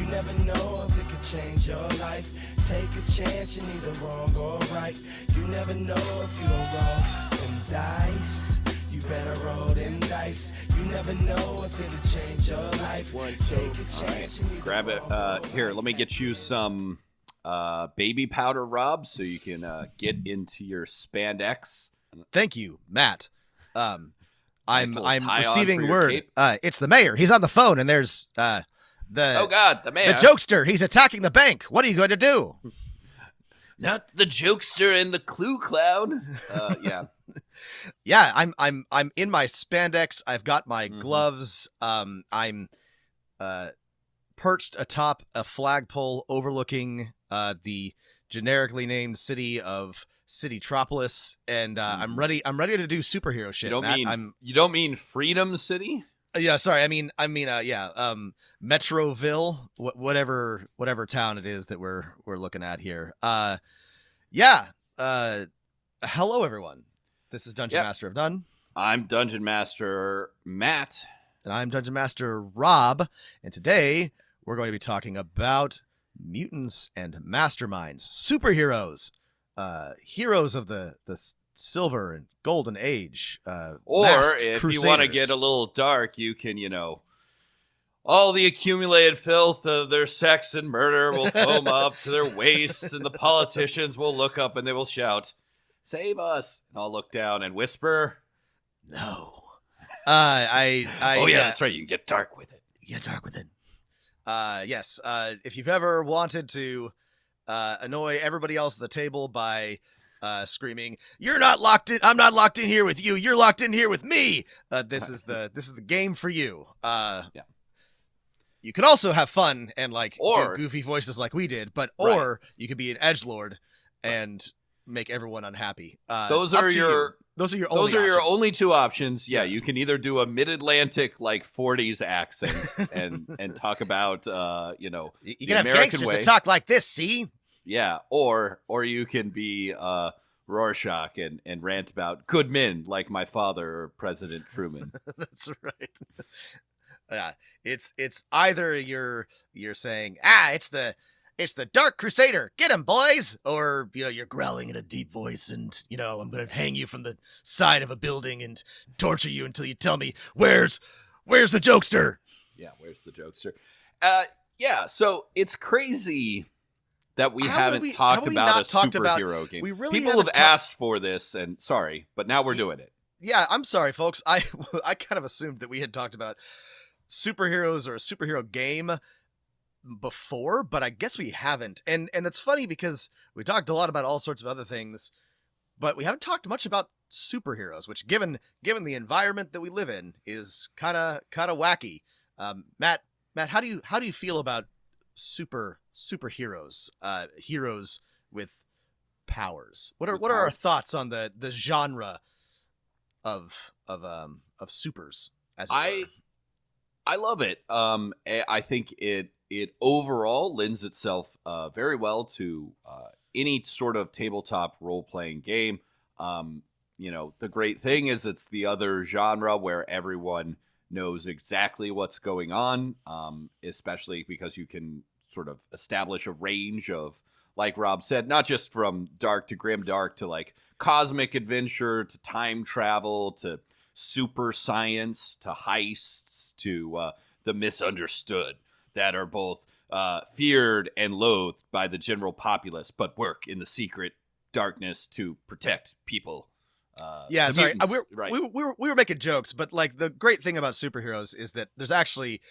never know if it could change your life. Take a chance, you're neither wrong or right. You never know if you don't roll them dice. You better roll them dice. You never know if it could change your life. Take a chance. Right. Grab it. Here, let me get you some baby powder, Rob, so you can get into your spandex. Thank you, Matt. I'm receiving your word. cape. It's the mayor. He's on the phone, and there's Oh God, the mayor. the jokester. He's attacking the bank. What are you going to do? Not the jokester and the clue clown. Yeah. Yeah, I'm in my spandex. I've got my gloves. I'm perched atop a flagpole overlooking the generically named city of Citytropolis, and I'm ready to do superhero shit. You don't mean Freedom City? Yeah, sorry. I mean, Metroville, whatever town it is that we're looking at here. Hello everyone. This is Dungeon Master of None. I'm Dungeon Master Matt. And I'm Dungeon Master Rob. And today we're going to be talking about mutants and masterminds, superheroes, heroes of the Silver and Golden Age. Or if you want to get a little dark, you can, all the accumulated filth of their sex and murder will foam up to their waists, and the politicians will look up and they will shout, "Save us!" And I'll look down and whisper, "No." That's right. You can get dark with it. Get dark with it. Yes. If you've ever wanted to annoy everybody else at the table by screaming, "You're not locked in. I'm not locked in here with you. You're locked in here with me." This is the game for you. Yeah. You could also have fun and do goofy voices like we did, or you could be an edgelord and make everyone unhappy. Those are your only two options. Yeah, you can either do a mid-Atlantic 40s accent and talk about you can the have American gangsters way. that talk like this. See? Yeah, or you can be Rorschach and rant about good men like my father or President Truman. That's right. Yeah, it's either you're saying, it's the Dark Crusader, get him, boys, or you're growling in a deep voice and I'm gonna hang you from the side of a building and torture you until you tell me where's the jokester. Yeah, where's the jokester? So it's crazy that we haven't talked about a superhero game. We really people have asked for this, and sorry, but now we're doing it. Yeah, I'm sorry, folks. I kind of assumed that we had talked about superheroes or a superhero game before, but I guess we haven't. And it's funny because we talked a lot about all sorts of other things, but we haven't talked much about superheroes, which given the environment that we live in is kind of wacky. Matt, how do you feel about superheroes, heroes with powers? What are our thoughts on the genre of supers, as it were? I love it. I think it overall lends itself very well to any sort of tabletop role-playing game. The great thing is it's the other genre where everyone knows exactly what's going on, especially because you can sort of establish a range of, like Rob said, not just from dark to grimdark to cosmic adventure to time travel to super science to heists to the misunderstood that are both feared and loathed by the general populace, but work in the secret darkness to protect people. Yeah, sorry. Right. We were making jokes, but the great thing about superheroes is that there's actually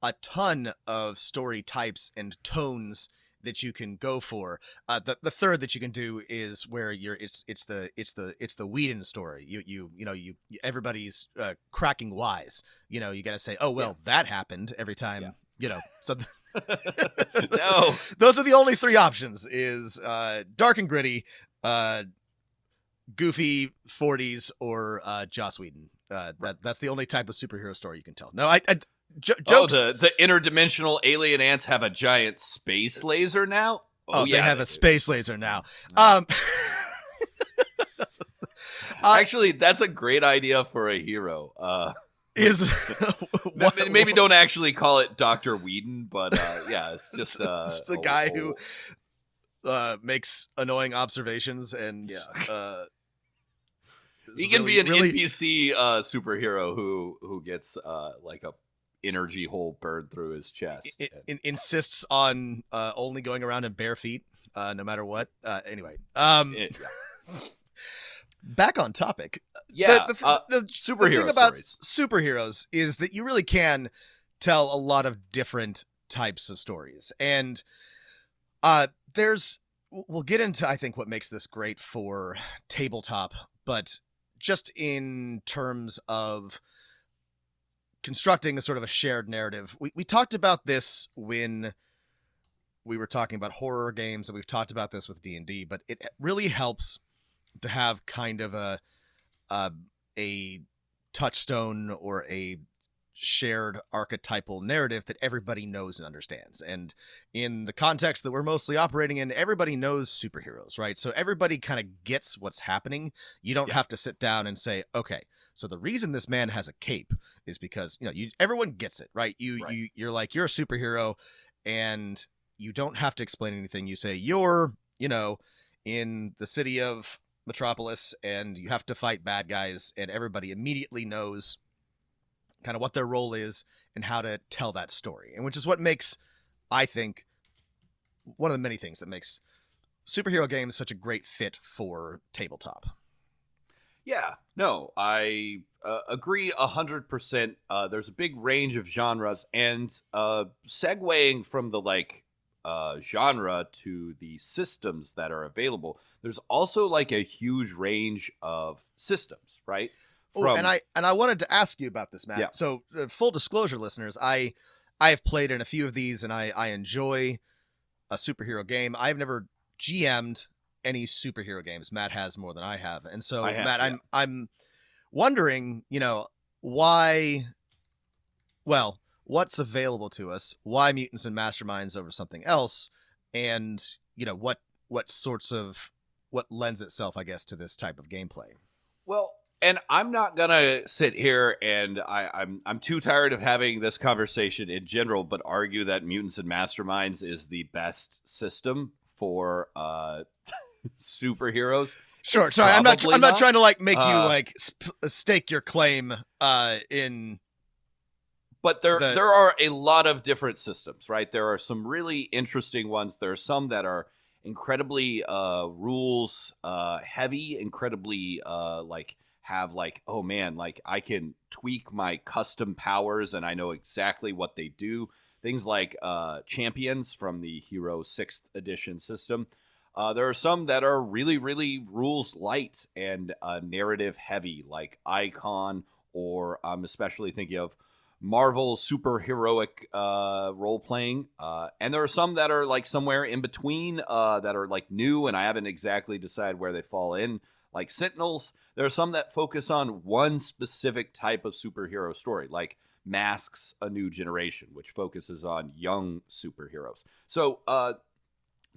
a ton of story types and tones that you can go for. The third that you can do is where it's the Whedon story. You everybody's cracking wise. You got to say, oh well, that happened every time. So no, those are the only three options: is dark and gritty, goofy 40s, or Joss Whedon. That's the only type of superhero story you can tell. No, jokes. The interdimensional alien ants have a giant space laser now? They have a space laser now. Actually, that's a great idea for a hero. is Maybe don't actually call it Dr. Whedon, but yeah, it's just the guy who makes annoying observations and he can be an NPC superhero who gets like a energy hole burned through his chest. Insists on only going around in bare feet, no matter what. Anyway, back on topic. Yeah, the superhero thing about stories. Superheroes is that you really can tell a lot of different types of stories, and we'll get into, I think, what makes this great for tabletop, but just in terms of constructing a sort of a shared narrative. We talked about this when we were talking about horror games, and we've talked about this with D&D, but it really helps to have kind of a touchstone or a shared archetypal narrative that everybody knows and understands. And in the context that we're mostly operating in, everybody knows superheroes, right? So everybody kind of gets what's happening. You don't have to sit down and say, okay, so the reason this man has a cape is because, everyone gets it, right? You're like, you're a superhero, and you don't have to explain anything. You say you're, in the city of Metropolis, and you have to fight bad guys, and everybody immediately knows kind of what their role is and how to tell that story. And which is what makes, I think, one of the many things that makes superhero games such a great fit for tabletop. Yeah, no, I agree 100%. There's a big range of genres, and segueing from the genre to the systems that are available, there's also a huge range of systems, right? And I wanted to ask you about this, Matt. Yeah. So, full disclosure, listeners, I have played in a few of these, and I enjoy a superhero game. I've never GM'd any superhero games. Matt has more than I have, and so Matt, yeah. I'm wondering, why. Well, what's available to us? Why Mutants and Masterminds over something else? And what lends itself, I guess, to this type of gameplay? Well. And I'm not gonna sit here and I'm too tired of having this conversation in general, but argue that Mutants and Masterminds is the best system for superheroes. Sure, it's sorry, I'm not trying to make you stake your claim in. But there are a lot of different systems, right? There are some really interesting ones. There are some that are incredibly rules heavy, incredibly have oh man, I can tweak my custom powers and I know exactly what they do. Things like champions from the Hero 6th edition system. There are some that are really, really rules light and narrative heavy, like Icon, or I'm especially thinking of Marvel superheroic role-playing. And there are some that are somewhere in between that are new, and I haven't exactly decided where they fall in, like Sentinels. There are some that focus on one specific type of superhero story, like Masks: A New Generation, which focuses on young superheroes. So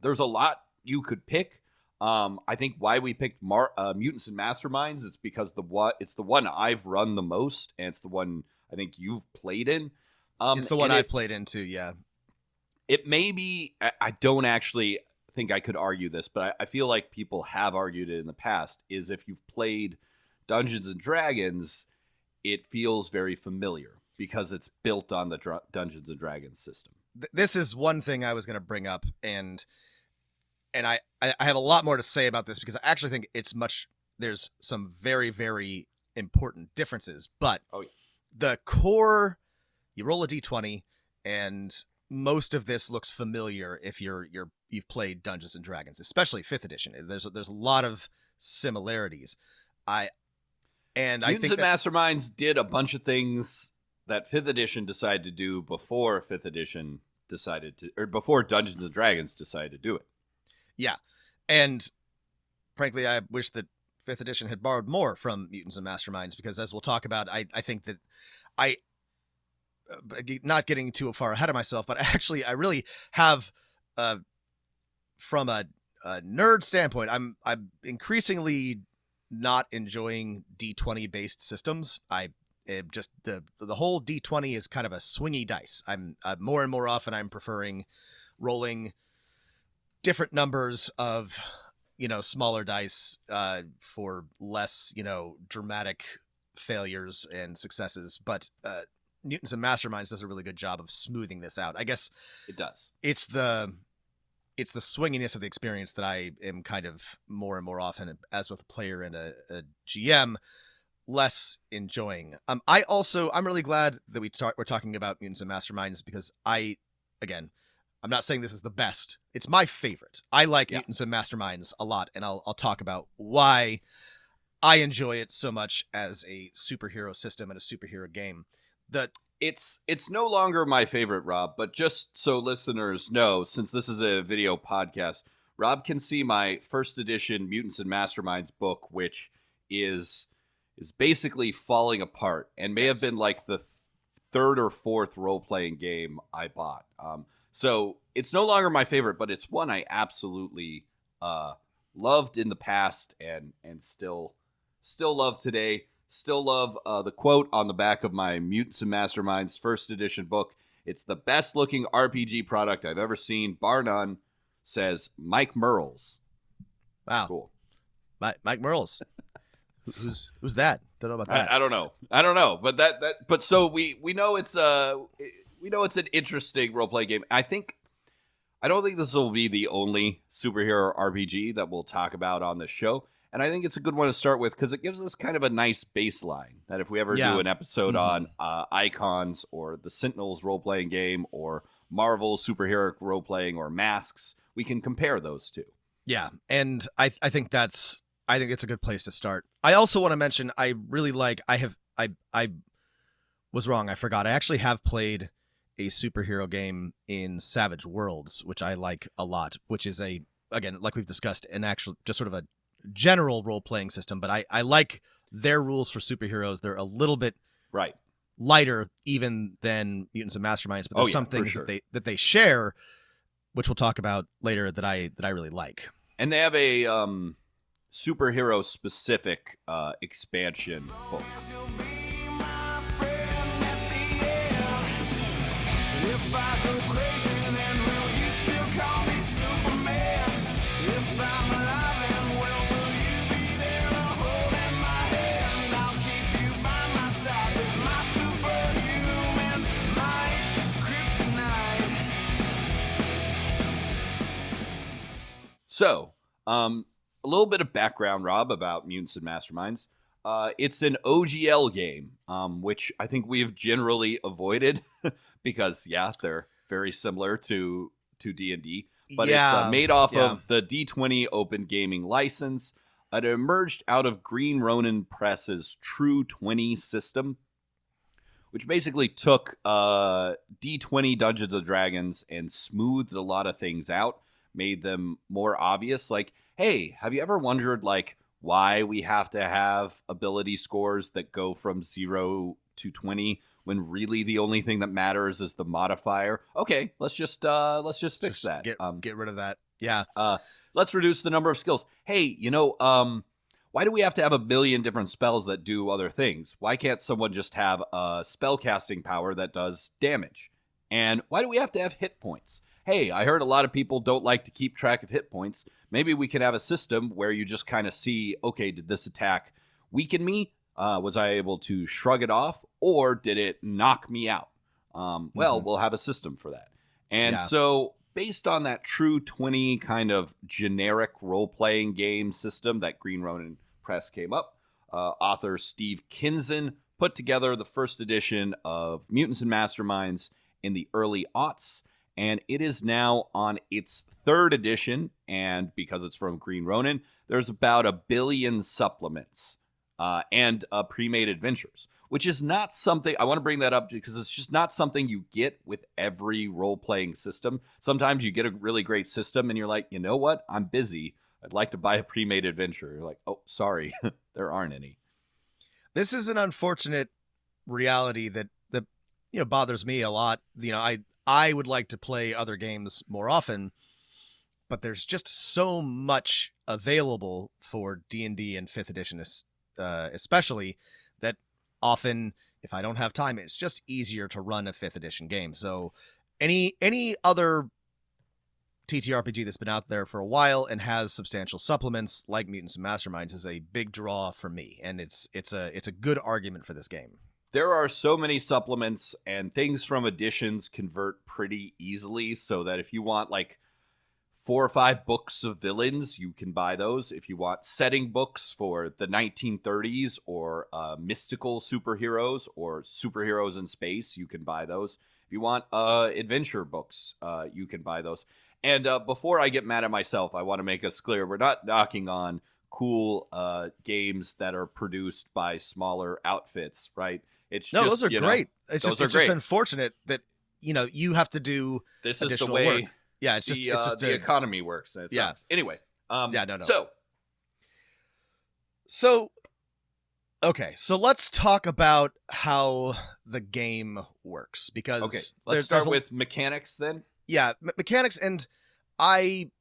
there's a lot you could pick. I think why we picked Mutants and Masterminds is because it's the one I've run the most, and it's the one I think you've played in. It's the one I've played in too, yeah. It may be, I don't actually think I could argue this, but I feel like people have argued it in the past, is if you've played Dungeons and Dragons, it feels very familiar because it's built on the Dungeons and Dragons system. This is one thing I was going to bring up, and I have a lot more to say about this because I actually think there's some very, very important differences, but the core, you roll a d20, and most of this looks familiar if you've played Dungeons and Dragons, especially 5th edition. There's a lot of similarities. Mutants and Masterminds did a bunch of things that 5th edition decided to do before 5th edition before Dungeons and Dragons decided to do it. Yeah, and frankly, I wish that 5th edition had borrowed more from Mutants and Masterminds, because as we'll talk about, I think that not getting too far ahead of myself, but I really have, from a nerd standpoint, I'm increasingly not enjoying D20 based systems. I just the whole D20 is kind of a swingy dice. I'm more and more often I'm preferring rolling different numbers of, smaller dice for less, dramatic failures and successes. But Mutants and Masterminds does a really good job of smoothing this out. I guess It does. it's the swinginess of the experience that I am kind of more and more often, as with a player and a GM, less enjoying. I'm really glad that we're talking about Mutants and Masterminds, because I'm not saying this is the best. It's my favorite. I like Mutants and Masterminds a lot, and I'll talk about why I enjoy it so much as a superhero system and a superhero game. It's no longer my favorite, Rob, but just so listeners know, since this is a video podcast, Rob can see my first edition Mutants and Masterminds book, which is basically falling apart and may have been like the third or fourth role-playing game I bought. So it's no longer my favorite, but it's one I absolutely loved in the past and still love today. Still love the quote on the back of my Mutants and Masterminds first edition book. It's the best looking RPG product I've ever seen, bar none, says Mike Merles. Wow. Cool. Mike Merles. Who's that? Don't know about that. I don't know. But so we know it's an interesting role playing game. I don't think this will be the only superhero RPG that we'll talk about on this show. And I think it's a good one to start with because it gives us kind of a nice baseline that if we ever do an episode on Icons or the Sentinels role-playing game or Marvel superhero role-playing or Masks, we can compare those two. Yeah, and I think it's a good place to start. I also want to mention I really like I was wrong. I forgot. I actually have played a superhero game in Savage Worlds, which I like a lot, which is again, like we've discussed, an actual just sort of a general role-playing system, but I like their rules for superheroes. They're a little bit lighter even than Mutants and Masterminds, but there's some things that they share, which we'll talk about later, that I really like. And they have a superhero specific expansion book. If I go crazy, then will you still call me Superman? If I'm alive and well, will you be there holding my hand? I'll keep you by my side with my superhuman might, Kryptonite. So, a little bit of background, Rob, about Mutants and Masterminds. It's an OGL game, which I think we have generally avoided because, they're very similar to D&D. But it's made off of the D20 Open Gaming license. It emerged out of Green Ronin Press's True 20 system, which basically took D20 Dungeons & Dragons and smoothed a lot of things out, made them more obvious. Like, hey, have you ever wondered, like, why we have to have ability scores that go from 0 to 20 when really the only thing that matters is the modifier? Okay, let's just fix that. Get rid of that. Yeah. Let's reduce the number of skills. Hey, why do we have to have a million different spells that do other things? Why can't someone just have a spell casting power that does damage? And why do we have to have hit points? Hey, I heard a lot of people don't like to keep track of hit points. Maybe we can have a system where you just kind of see, okay, did this attack weaken me? Was I able to shrug it off? Or did it knock me out? We'll have a system for that. And so based on that True 20 kind of generic role-playing game system that Green Ronin Press came up, author Steve Kinzen put together the first edition of Mutants and Masterminds in the early aughts. And it is now on its third edition, and because it's from Green Ronin, there's about 1 billion supplements and pre-made adventures, which is not something, I want to bring that up because it's just not something you get with every role-playing system. Sometimes you get a really great system, and you're like, you know what? I'm busy. I'd like to buy a pre-made adventure. You're like, oh, sorry, there aren't any. This is an unfortunate reality that bothers me a lot. I would like to play other games more often, but there's just so much available for D&D and 5th edition, especially, that often if I don't have time, it's just easier to run a 5th edition game. So any other TTRPG that's been out there for a while and has substantial supplements like Mutants and Masterminds is a big draw for me, and it's a good argument for this game. There are so many supplements, and things from editions convert pretty easily, so that if you want like 4 or 5 books of villains, you can buy those. If you want setting books for the 1930s or mystical superheroes or superheroes in space, you can buy those. If you want adventure books, you can buy those. And before I get mad at myself, I want to make us clear, we're not knocking on cool games that are produced by smaller outfits, right? It's no, just, those are great. It's just great. unfortunate that you have to do this is the additional way work. Yeah, it's just the economy works. And it sucks. Anyway, no. So, okay, so let's talk about how the game works, because let's start with mechanics then. Yeah, mechanics, and I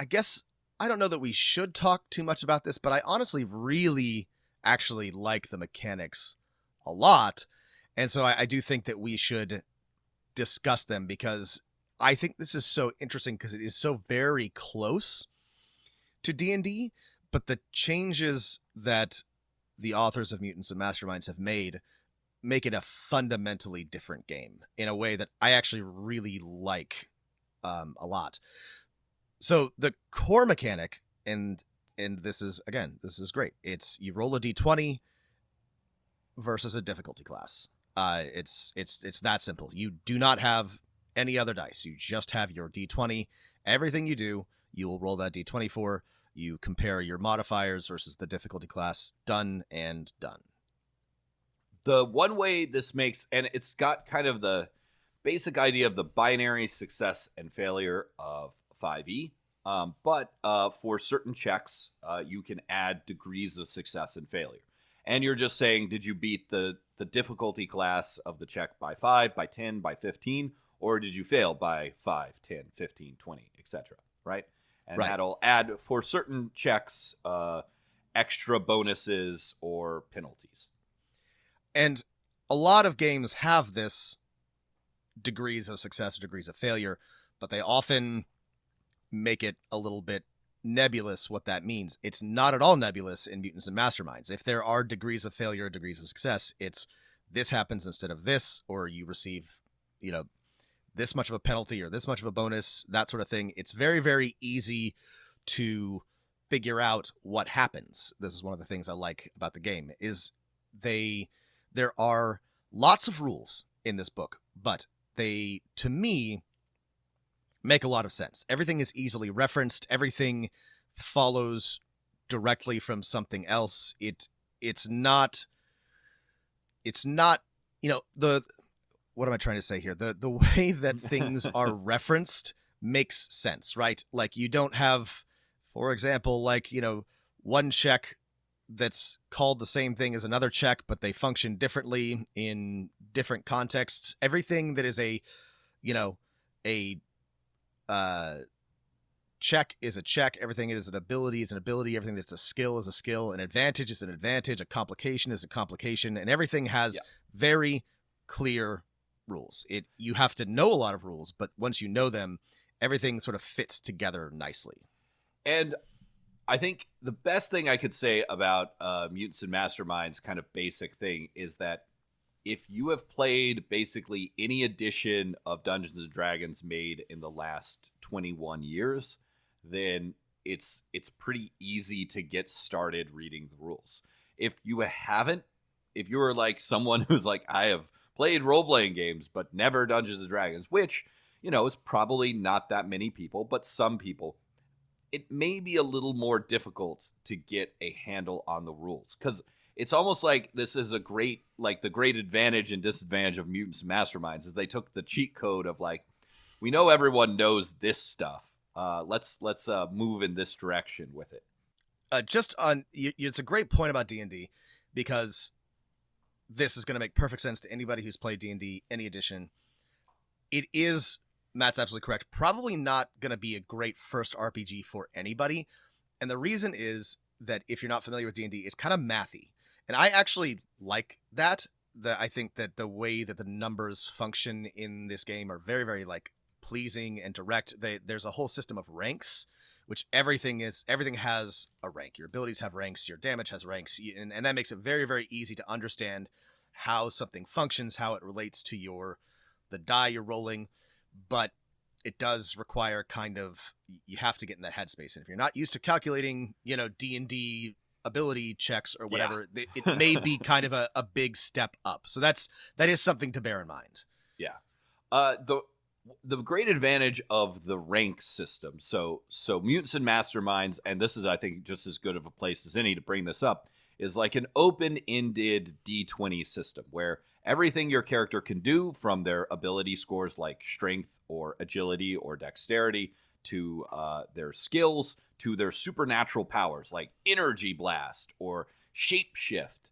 guess I don't know that we should talk too much about this, but I honestly really actually like the mechanics a lot, and so I do think that we should discuss them, because I think this is so interesting because it is so very close to D&D, but the changes that the authors of Mutants and Masterminds have made make it a fundamentally different game in a way that I actually really like a lot. So the core mechanic, and this is great. It's you roll a d20 versus a difficulty class. It's that simple. You do not have any other dice. You just have your d20. Everything you do, you will roll that d20 for. You compare your modifiers versus the difficulty class. Done and done. The one way this makes, and it's got kind of the basic idea of the binary success and failure of 5e, but for certain checks, you can add degrees of success and failure. And you're just saying, did you beat the difficulty class of the check by 5, by 10, by 15, or did you fail by 5, 10, 15, 20, etc., right? And that'll add, for certain checks, extra bonuses or penalties. And a lot of games have this degrees of success or degrees of failure, but they often make it a little bit nebulous what that means. It's not at all nebulous in Mutants and Masterminds. If there are degrees of failure or degrees of success, it's this happens instead of this, or you receive, this much of a penalty or this much of a bonus, that sort of thing. It's very, very easy to figure out what happens. This is one of the things I like about the game, is there are lots of rules in this book, but they, to me, make a lot of sense. Everything is easily referenced. Everything follows directly from something else. It's not, what am I trying to say here? The way that things are referenced makes sense, right? Like, you don't have, for example, one check that's called the same thing as another check, but they function differently in different contexts. Everything that is a check is a check. Everything is an ability is an ability. Everything that's a skill is a skill. An advantage is an advantage. A complication is a complication. And everything has very clear rules. You have to know a lot of rules, but once you know them, everything sort of fits together nicely. And I think the best thing I could say about Mutants and Masterminds kind of basic thing is that if you have played basically any edition of Dungeons and Dragons made in the last 21 years, then it's pretty easy to get started reading the rules. If you haven't, if you're like someone who's like, I have played role-playing games but never Dungeons and Dragons, which, is probably not that many people, but some people, it may be a little more difficult to get a handle on the rules, because it's almost like this is the great advantage and disadvantage of Mutants and Masterminds is they took the cheat code of we know everyone knows this stuff. Let's move in this direction with it. It's a great point about D&D, because this is going to make perfect sense to anybody who's played D&D, any edition. It is, Matt's absolutely correct, probably not going to be a great first RPG for anybody. And the reason is that if you're not familiar with D&D, it's kind of mathy. And I actually like that. I think that the way that the numbers function in this game are very, very like pleasing and direct. There's a whole system of ranks, which everything has a rank. Your abilities have ranks, your damage has ranks, and that makes it very, very easy to understand how something functions, how it relates to the die you're rolling. But it does require you have to get in that headspace. And if you're not used to calculating, D&D ability checks or whatever, it may be kind of a big step up. So that is something to bear in mind. Yeah. The great advantage of the rank system. So Mutants and Masterminds, and this is, I think, just as good of a place as any to bring this up, is like an open-ended D20 system where everything your character can do, from their ability scores like strength or agility or dexterity to their skills to their supernatural powers like energy blast or shapeshift,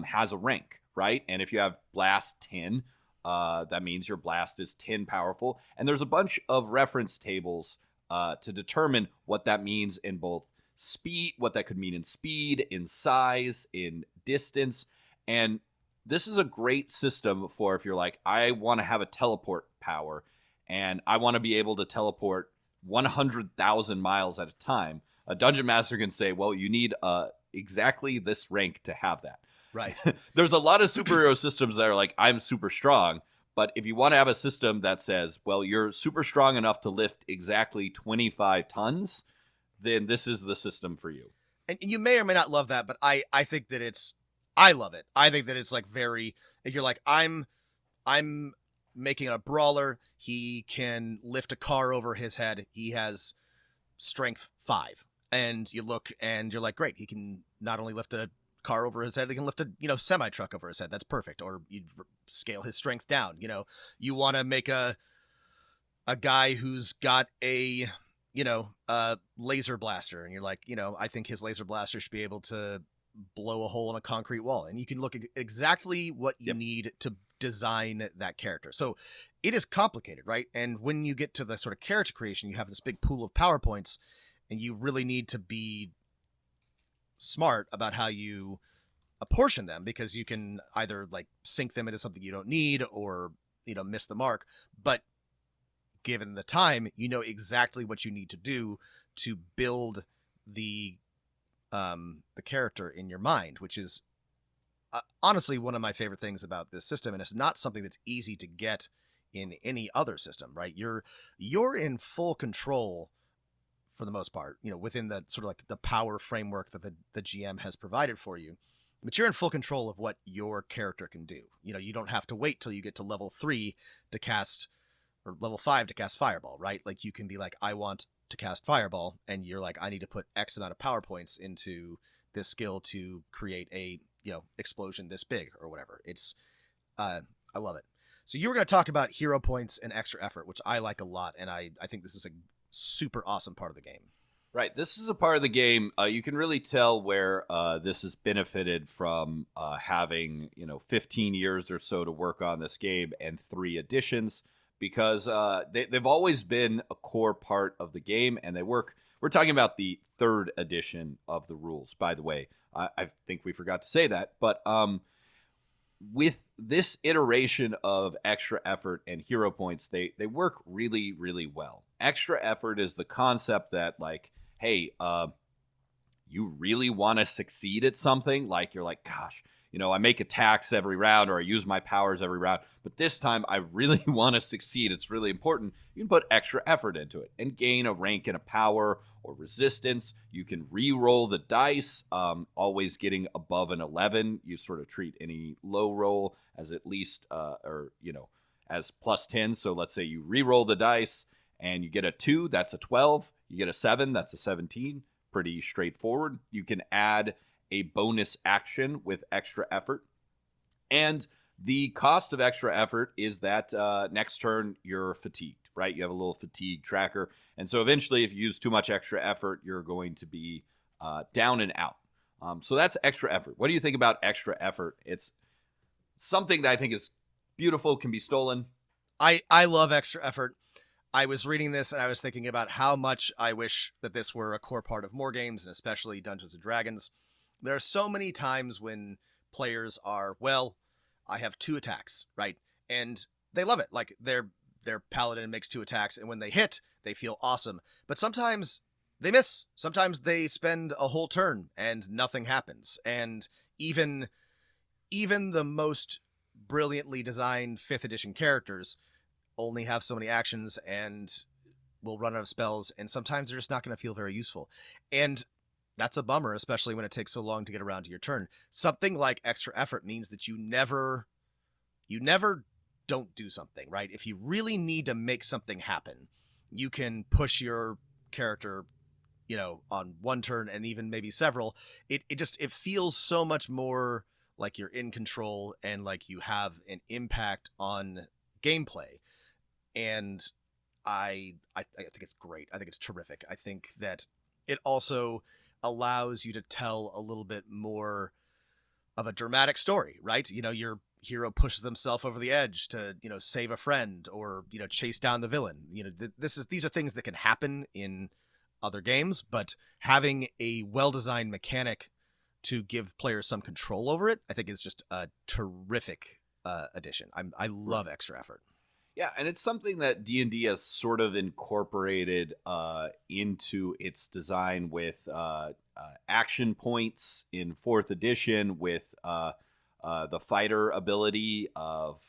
has a rank, right? And if you have blast 10, that means your blast is 10 powerful. And there's a bunch of reference tables to determine what that means in both speed, what that could mean in speed, in size, in distance. And this is a great system for if you're like, I want to have a teleport power and I want to be able to teleport 100,000 miles at a time. A dungeon master can say, well, you need exactly this rank to have that. Right. There's a lot of superhero systems that are like, I'm super strong. But if you want to have a system that says, well, you're super strong enough to lift exactly 25 tons, then this is the system for you. And you may or may not love that, but I think that I love it. I think that it's like you're like, I'm making a brawler. He can lift a car over his head. He has strength 5. And you look and you're like, great. He can not only lift a car over his head, he can lift a semi truck over his head. That's perfect. Or you scale his strength down. You want to make a guy who's got a laser blaster, and you're like, I think his laser blaster should be able to blow a hole in a concrete wall. And you can look at exactly what you need to design that character. So it is complicated, right? And when you get to the sort of character creation, you have this big pool of PowerPoints, and you really need to be smart about how you apportion them, because you can either like sink them into something you don't need or miss the mark. But given the time, you know exactly what you need to do to build the character in your mind, which is honestly one of my favorite things about this system. And it's not something that's easy to get in any other system, right? You're in full control for the most part, within the sort of like the power framework that the GM has provided for you. But you're in full control of what your character can do. You don't have to wait till you get to level 3 to cast, or level 5 to cast Fireball, right? Like you can be like, I want to cast Fireball, and you're like, I need to put X amount of power points into this skill to create a explosion this big or whatever. It's I love it. So you were going to talk about hero points and extra effort, which I like a lot, and I think this is a super awesome part of the game. Right. This is a part of the game. You can really tell where this has benefited from having 15 years or so to work on this game and 3 additions, because they've always been a core part of the game, and they work. We're talking about the 3rd edition of the rules, by the way. I think we forgot to say that, but with this iteration of extra effort and hero points, they work really, really well. Extra effort is the concept that, like, hey, you really want to succeed at something. Like, you're like, gosh, I make attacks every round, or I use my powers every round, but this time I really want to succeed. It's really important. You can put extra effort into it and gain a rank in a power or resistance. You can re-roll the dice, always getting above an 11. You sort of treat any low roll as at least, as plus 10. So let's say you re-roll the dice and you get a 2, that's a 12. You get a 7, that's a 17. Pretty straightforward. You can add a bonus action with extra effort. And the cost of extra effort is that next turn you're fatigued, right? You have a little fatigue tracker. And so eventually, if you use too much extra effort, you're going to be down and out. So that's extra effort. What do you think about extra effort? It's something that I think is beautiful, can be stolen. I love extra effort. I was reading this and I was thinking about how much I wish that this were a core part of more games, and especially Dungeons & Dragons. There are so many times when players are, well, I have 2 attacks, right? And they love it. Like their paladin makes 2 attacks, and when they hit, they feel awesome. But sometimes they miss. Sometimes they spend a whole turn and nothing happens. And even the most brilliantly designed 5th edition characters only have so many actions and will run out of spells, and sometimes they're just not going to feel very useful. And that's a bummer, especially when it takes so long to get around to your turn. Something like extra effort means that you never don't do something, right? If you really need to make something happen, you can push your character, on one turn and even maybe several. It feels so much more like you're in control and like you have an impact on gameplay. And I think it's great. I think it's terrific. I think that it also allows you to tell a little bit more of a dramatic story, right? Your hero pushes themselves over the edge to, save a friend or, chase down the villain. These are things that can happen in other games, but having a well-designed mechanic to give players some control over it, I think is just a terrific addition. I love extra effort. Yeah, and it's something that D&D has sort of incorporated into its design with action points in 4th edition, with the fighter ability of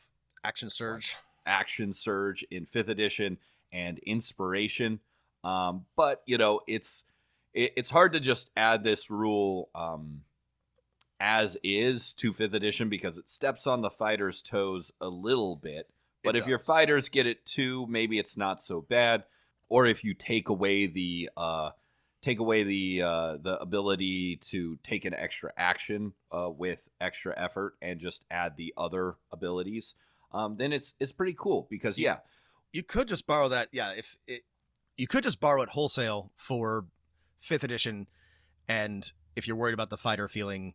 Action Surge in 5th edition, and inspiration. But it's hard to just add this rule as is to 5th edition because it steps on the fighter's toes a little bit. But if your fighters get it too, maybe it's not so bad. Or if you take away the ability to take an extra action with extra effort and just add the other abilities, then it's pretty cool because you could just borrow that. Yeah, you could just borrow it wholesale for 5th edition, and if you're worried about the fighter feeling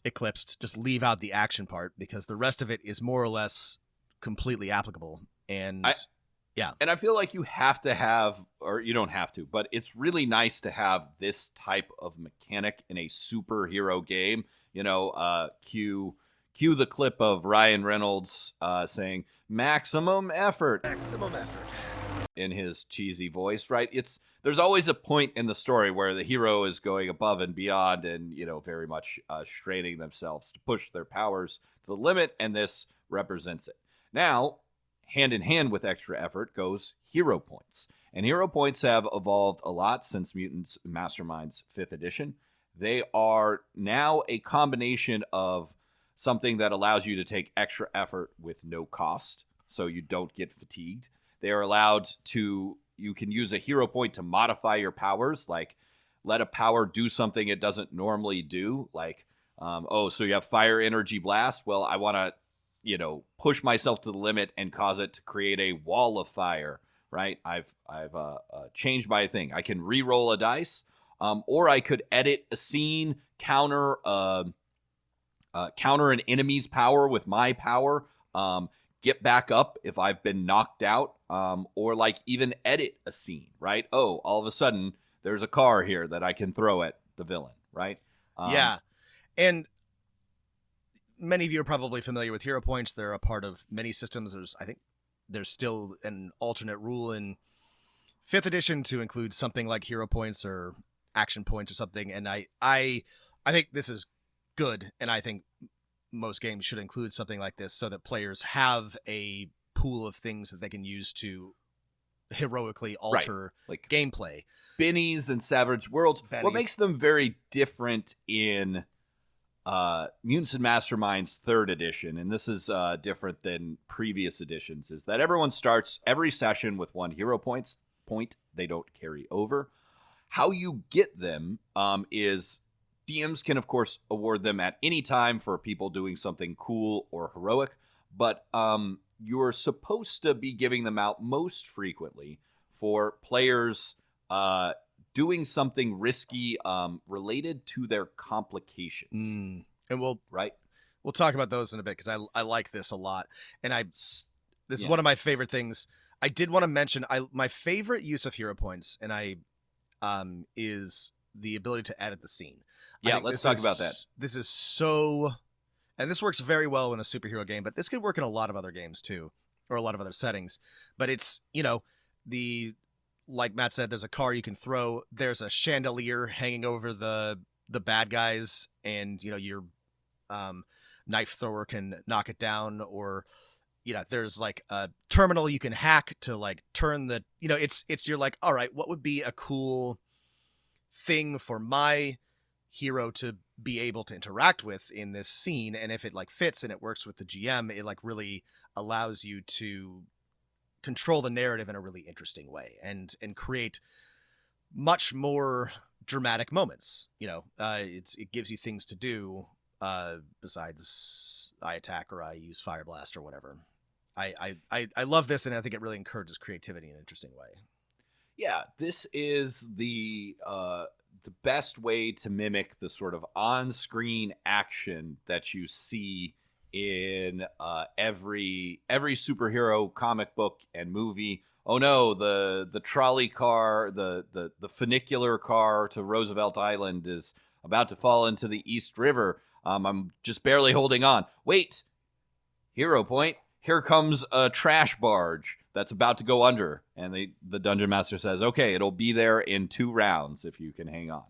eclipsed, just leave out the action part because the rest of it is more or less completely applicable. And I feel like you have to have, or you don't have to, but it's really nice to have this type of mechanic in a superhero game. Cue the clip of Ryan Reynolds saying maximum effort in his cheesy voice, right? There's always a point in the story where the hero is going above and beyond and very much straining themselves to push their powers to the limit, and this represents it. Now, hand in hand with extra effort goes hero points. And hero points have evolved a lot since Mutants and Masterminds 5th edition. They are now a combination of something that allows you to take extra effort with no cost, so you don't get fatigued. They are you can use a hero point to modify your powers, like let a power do something it doesn't normally do, like, so you have fire energy blast. Well, I want to push myself to the limit and cause it to create a wall of fire, right? I've changed my thing. I can re-roll a dice, or I could edit a scene, counter an enemy's power with my power, get back up if I've been knocked out, or like even edit a scene, right? Oh, all of a sudden there's a car here that I can throw at the villain, right? Yeah, and many of you are probably familiar with hero points. They're a part of many systems. I think there's still an alternate rule in 5th edition to include something like hero points or action points or something. And I think this is good. And I think most games should include something like this so that players have a pool of things that they can use to heroically alter like gameplay. Bennies and Savage Worlds. What makes them very different in Mutants and Masterminds 3rd edition, and this is different than previous editions, is that everyone starts every session with 1 hero point. They don't carry over. How you get them is DMs can, of course, award them at any time for people doing something cool or heroic, but you're supposed to be giving them out most frequently for players doing something risky related to their complications. And we'll talk about those in a bit because I like this a lot. And this is one of my favorite things. I did want to mention my favorite use of hero points, and is the ability to edit the scene. Yeah, let's talk about that. This is so, And this works very well in a superhero game, but this could work in a lot of other games too, or a lot of other settings. But it's, like Matt said, there's a car you can throw. There's a chandelier hanging over the bad guys, and your knife thrower can knock it down. Or there's like a terminal you can hack to like turn the it's you're like, all right, what would be a cool thing for my hero to be able to interact with in this scene? And if it like fits and it works with the GM, it like really allows you to control the narrative in a really interesting way and create much more dramatic moments. It gives you things to do besides I attack or I use fire blast or whatever. I love this, and I think it really encourages creativity in an interesting way. Yeah, this is the best way to mimic the sort of on-screen action that you see in every superhero comic book and movie. Oh no, the trolley car, the funicular car to Roosevelt Island is about to fall into the East River. I'm just barely holding on. Wait, hero point. Here comes a trash barge that's about to go under. And the Dungeon Master says, okay, it'll be there in 2 rounds if you can hang on.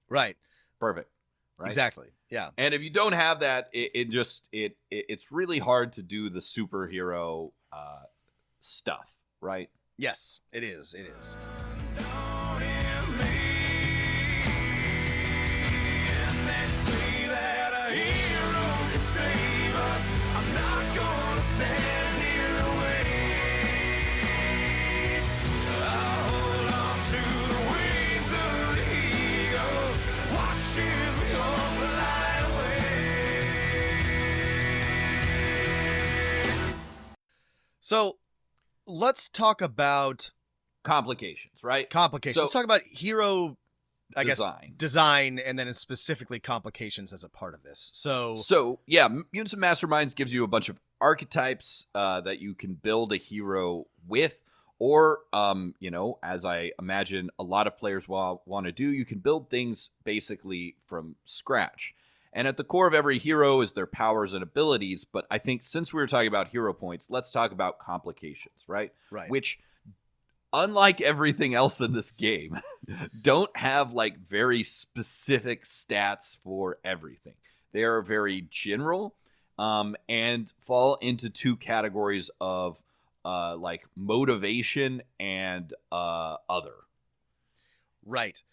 Right. Perfect. Right. Exactly. Yeah. And if you don't have that, it's really hard to do the superhero stuff, right? Yes, it is. It is. So let's talk about complications, right? Complications. So, let's talk about hero, design, and then specifically complications as a part of this. So yeah, Mutants and Masterminds gives you a bunch of archetypes that you can build a hero with, or as I imagine a lot of players want to do, you can build things basically from scratch. And at the core of every hero is their powers and abilities. But I think since we were talking about hero points, let's talk about complications, right? Right. Which, unlike everything else in this game, don't have like very specific stats for everything. They are very general and fall into 2 categories of like motivation and other. Right.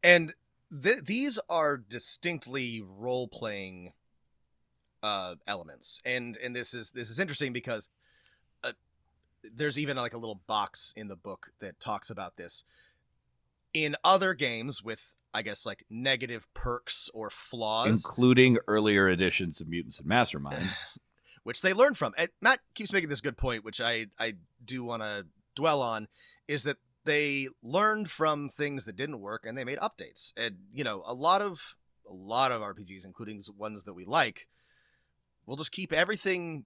And these are distinctly role-playing elements, and this is interesting because there's even like a little box in the book that talks about this. In other games with, I guess, like negative perks or flaws, including earlier editions of Mutants and Masterminds, which they learned from. And Matt keeps making this good point, which I do want to dwell on, is that they learned from things that didn't work and they made updates. And a lot of RPGs, including ones that we like, will just keep everything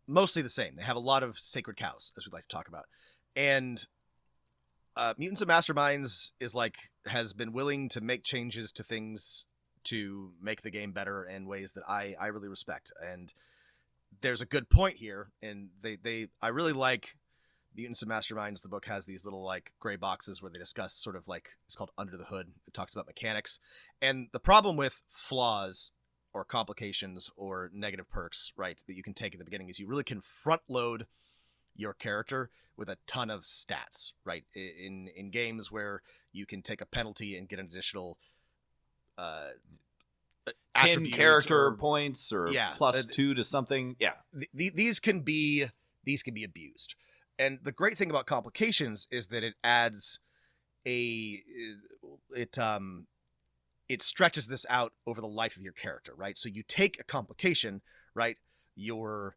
mostly the same. They have a lot of sacred cows, as we'd like to talk about. And Mutants and Masterminds has been willing to make changes to things to make the game better in ways that I really respect. And there's a good point here, and I really like Mutants and Masterminds. The book has these little like gray boxes where they discuss sort of like, it's called Under the Hood. It talks about mechanics. And the problem with flaws or complications or negative perks, right, that you can take at the beginning is you really can front load your character with a ton of stats, right? In games where you can take a penalty and get an additional 10 character points or yeah, plus 2 to something. Yeah. These can be abused. And the great thing about complications is that it adds it stretches this out over the life of your character, right? So you take a complication, right? You've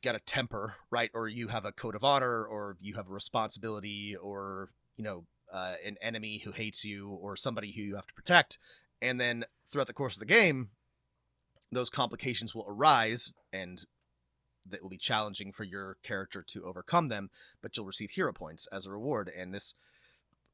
got a temper, right? Or you have a code of honor, or you have a responsibility, or an enemy who hates you, or somebody who you have to protect. And then throughout the course of the game, those complications will arise, and that will be challenging for your character to overcome them, but you'll receive hero points as a reward. And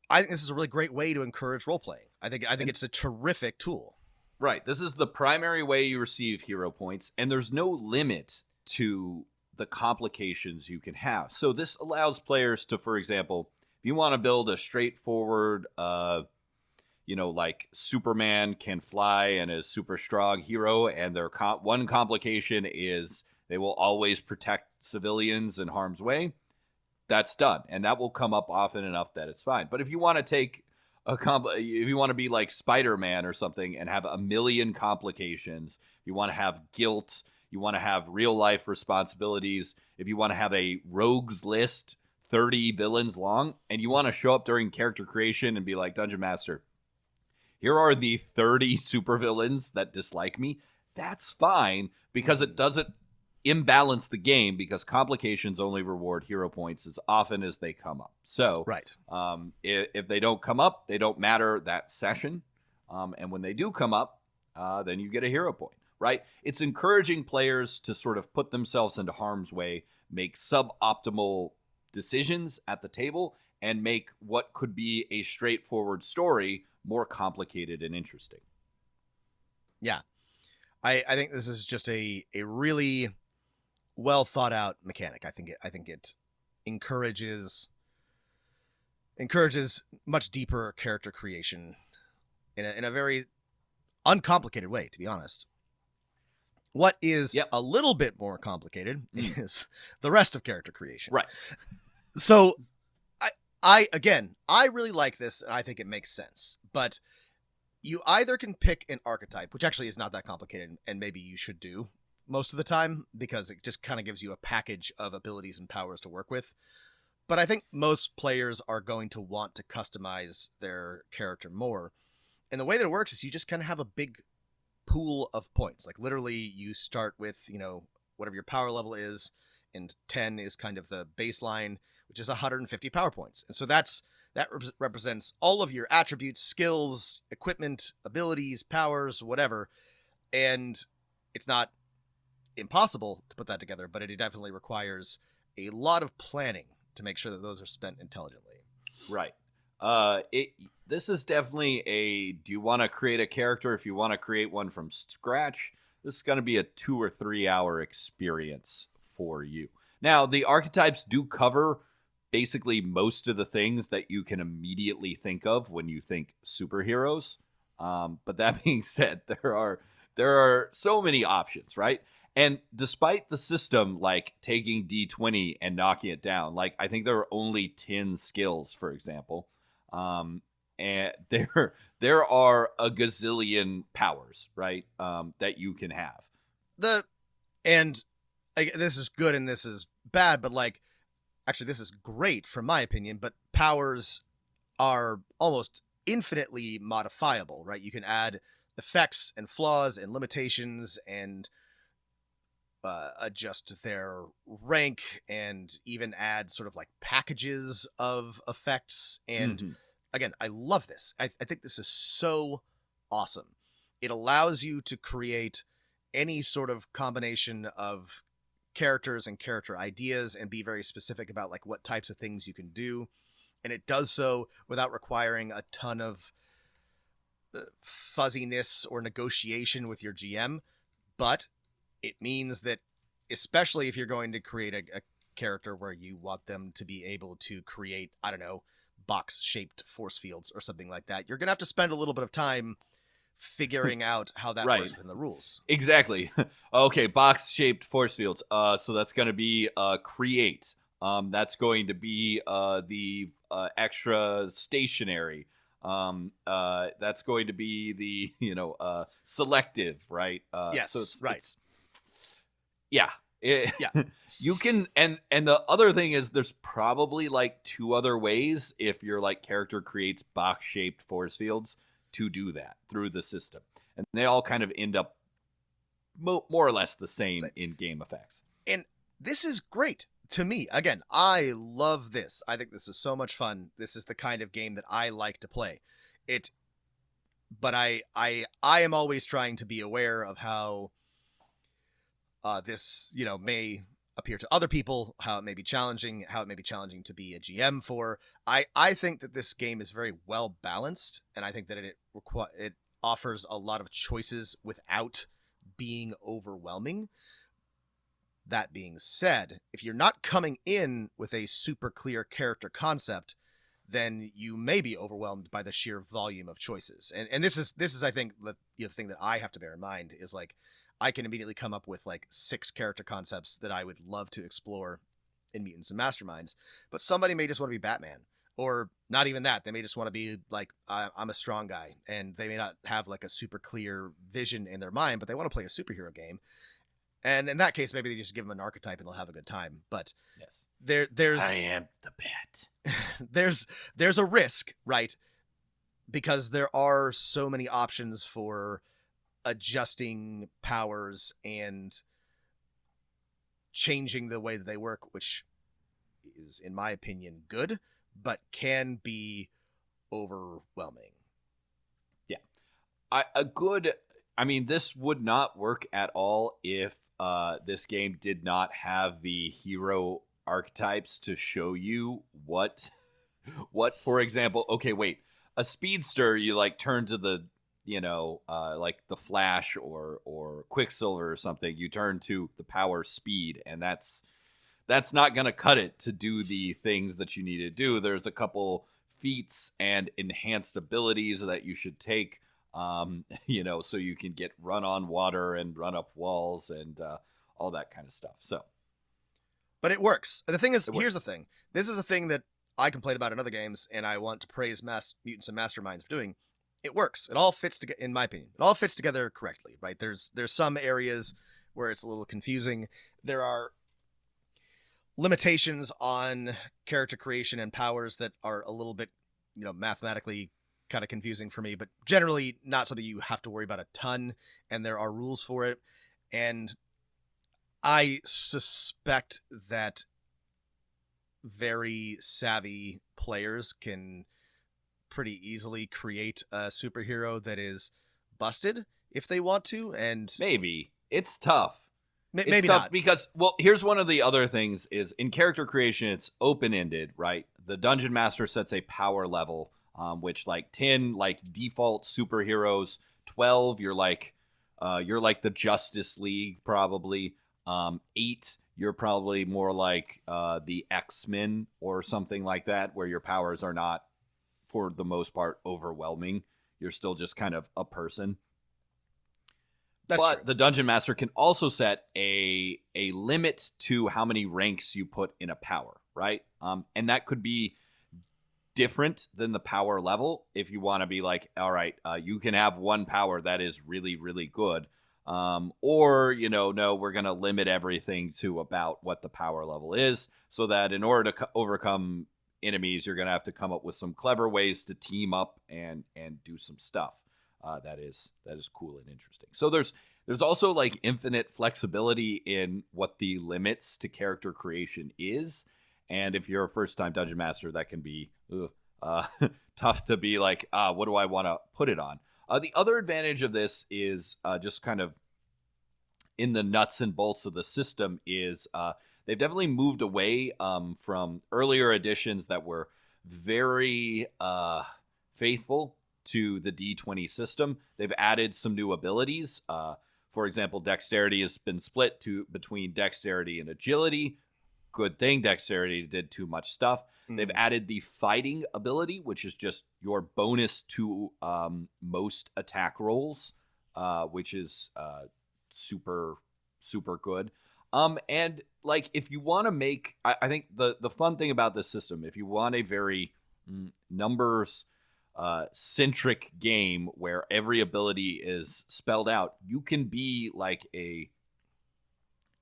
I think this is a really great way to encourage role playing. I think it's a terrific tool. Right. This is the primary way you receive hero points, and there's no limit to the complications you can have. So this allows players to, for example, if you want to build a straightforward, like Superman can fly and is super strong hero, and their one complication is they will always protect civilians in harm's way, that's done. And that will come up often enough that it's fine. But if you want to take if you want to be like Spider-Man or something and have a million complications, you want to have guilt, you want to have real life responsibilities, if you want to have a rogues list 30 villains long, and you want to show up during character creation and be like, Dungeon Master, here are the 30 supervillains that dislike me, that's fine, because it doesn't imbalance the game, because complications only reward hero points as often as they come up. So Right. If they don't come up, they don't matter that session. And when they do come up, then you get a hero point, right? It's encouraging players to sort of put themselves into harm's way, make suboptimal decisions at the table, and make what could be a straightforward story more complicated and interesting. Yeah. I think this is just a really well thought out mechanic. I think it encourages much deeper character creation in a very uncomplicated way, to be honest. What is a little bit more complicated is the rest of character creation. Right. So I really like this, and I think it makes sense. But you either can pick an archetype, which actually is not that complicated, and maybe you should do most of the time, because it just kind of gives you a package of abilities and powers to work with. But I think most players are going to want to customize their character more. And the way that it works is you just kind of have a big pool of points. Like literally you start with, whatever your power level is, and 10 is kind of the baseline, which is 150 power points. And so that represents all of your attributes, skills, equipment, abilities, powers, whatever. And it's not impossible to put that together, but it definitely requires a lot of planning to make sure that those are spent intelligently. Right. This is definitely do you want to create a character? If you want to create one from scratch, this is going to be a 2 or 3 hour experience for you. Now, the archetypes do cover basically most of the things that you can immediately think of when you think superheroes. But that being said, there are so many options, right? And despite the system, like taking D20 and knocking it down, like I think there are only 10 skills, for example. And there are a gazillion powers, right? That you can have. This is good and this is bad, but actually this is great from my opinion, but powers are almost infinitely modifiable, right? You can add effects and flaws and limitations and adjust their rank, and even add sort of like packages of effects. And again, I love this. I think this is so awesome. It allows you to create any sort of combination of characters and character ideas and be very specific about like what types of things you can do. And it does so without requiring a ton of fuzziness or negotiation with your GM. But it means that, especially if you're going to create a character where you want them to be able to create, I don't know, box-shaped force fields or something like that, you're going to have to spend a little bit of time figuring out how that works within the rules. Exactly. Okay, box-shaped force fields. So that's going to be create. That's going to be the extra stationary. That's going to be the selective, right? Yes, so it's, right. It's, yeah. Yeah. You can, and the other thing is there's probably like 2 other ways if your like character creates box-shaped force fields to do that through the system, and they all kind of end up more or less the same in game effects. And this is great to me. Again, I love this. I think this is so much fun. This is the kind of game that I like to play. But I am always trying to be aware of how this, may appear to other people, how it may be challenging, to be a GM for. I think that this game is very well balanced, and I think that it offers a lot of choices without being overwhelming. That being said, if you're not coming in with a super clear character concept, then you may be overwhelmed by the sheer volume of choices. And this is I think the thing that I have to bear in mind is like I can immediately come up with like 6 character concepts that I would love to explore in Mutants and Masterminds, but somebody may just want to be Batman, or not even that. They may just want to be like, I'm a strong guy, and they may not have like a super clear vision in their mind, but they want to play a superhero game. And in that case, maybe they just give them an archetype and they'll have a good time. But Yes. there's I am the Bat. there's a risk, right? Because there are so many options for adjusting powers and changing the way that they work, which is, in my opinion, good, but can be overwhelming. Yeah. I mean, this would not work at all if this game did not have the hero archetypes to show you what, for example, okay, wait, a speedster, you like turn to the, like the Flash or Quicksilver or something, you turn to the power speed, and that's not going to cut it to do the things that you need to do. There's a couple feats and enhanced abilities that you should take, so you can get run on water and run up walls and all that kind of stuff. So, but it works. The thing is, here's the thing. This is a thing that I complain about in other games, and I want to praise Mutants and Masterminds for doing. It works. It all fits together, in my opinion. It all fits together correctly, right? There's some areas where it's a little confusing. There are limitations on character creation and powers that are a little bit, mathematically kind of confusing for me, but generally not something you have to worry about a ton, and there are rules for it. And I suspect that very savvy players can pretty easily create a superhero that is busted if they want to, and maybe it's tough. Maybe it's tough not, because, well, here's one of the other things is in character creation, it's open-ended, right? The dungeon master sets a power level, which like 10, like default superheroes, 12, you're like the Justice League, probably. 8, you're probably more like the X-Men or something like that, where your powers are not, for the most part, overwhelming. You're still just kind of a person. But true. The Dungeon Master can also set a limit to how many ranks you put in a power, right? And that could be different than the power level. If you want to be like, all right, you can have one power that is really, really good. Or, no, we're going to limit everything to about what the power level is, so that in order to overcome enemies, you're going to have to come up with some clever ways to team up and do some stuff. That is cool and interesting. So there's also like infinite flexibility in what the limits to character creation is. And if you're a first-time Dungeon Master, that can be tough to be like, what do I want to put it on? The other advantage of this is just kind of in the nuts and bolts of the system is they've definitely moved away from earlier editions that were very faithful to the D20 system. They've added some new abilities. For example, dexterity has been split between dexterity and agility. Good thing dexterity did too much stuff. They've added the fighting ability, which is just your bonus to most attack rolls, which is super, super good. And like, if you want to make, I think the fun thing about this system, if you want a very numbers centric game where every ability is spelled out, you can be like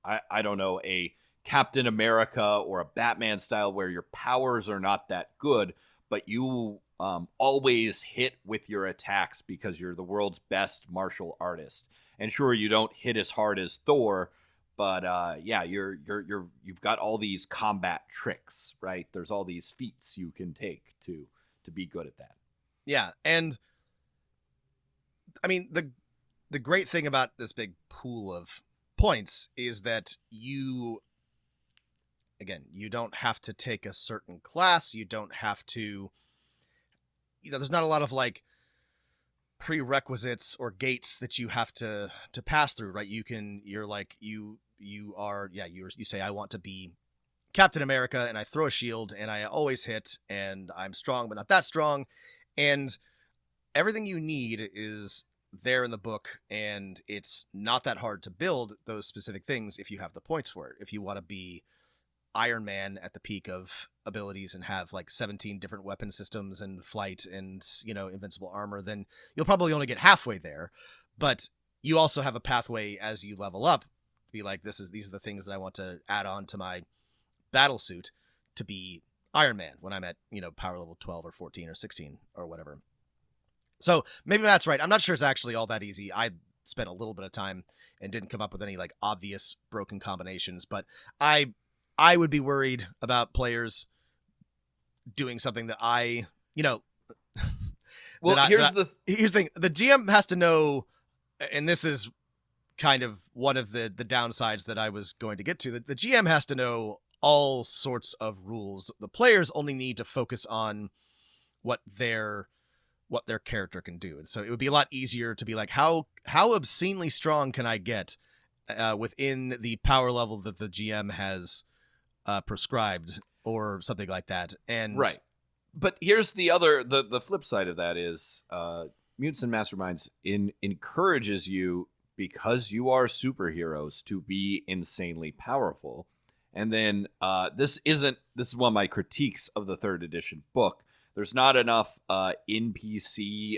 I don't know, a Captain America or a Batman style, where your powers are not that good, but you always hit with your attacks because you're the world's best martial artist. And sure, you don't hit as hard as Thor, but yeah, you've got all these combat tricks, right? There's all these feats you can take to be good at that. Yeah, and I mean the great thing about this big pool of points is that you don't have to take a certain class. You don't have to, there's not a lot of like prerequisites or gates that you have to pass through, right? You say, I want to be Captain America, and I throw a shield and I always hit, and I'm strong but not that strong, and everything you need is there in the book, and it's not that hard to build those specific things if you have the points for it. If you want to be Iron Man at the peak of abilities and have like 17 different weapon systems and flight and, invincible armor, then you'll probably only get halfway there. But you also have a pathway as you level up to be like, these are the things that I want to add on to my battle suit to be Iron Man when I'm at, power level 12 or 14 or 16 or whatever. So maybe that's right. I'm not sure it's actually all that easy. I spent a little bit of time and didn't come up with any like obvious broken combinations, but I would be worried about players doing something that well, here's the thing. The GM has to know, and this is kind of one of the downsides that I was going to get to. The GM has to know all sorts of rules. The players only need to focus on what their character can do. And so it would be a lot easier to be like, how obscenely strong can I get within the power level that the GM has prescribed or something like that. And right. But here's the flip side of that is Mutants and Masterminds encourages you, because you are superheroes, to be insanely powerful. And then this is one of my critiques of the 3rd edition book. There's not enough NPC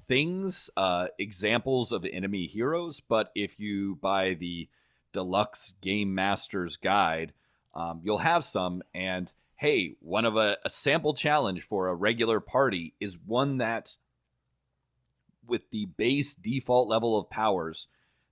things, examples of enemy heroes. But if you buy the Deluxe Game Master's Guide, you'll have some. And hey, one of a sample challenge for a regular party is one that, with the base default level of powers,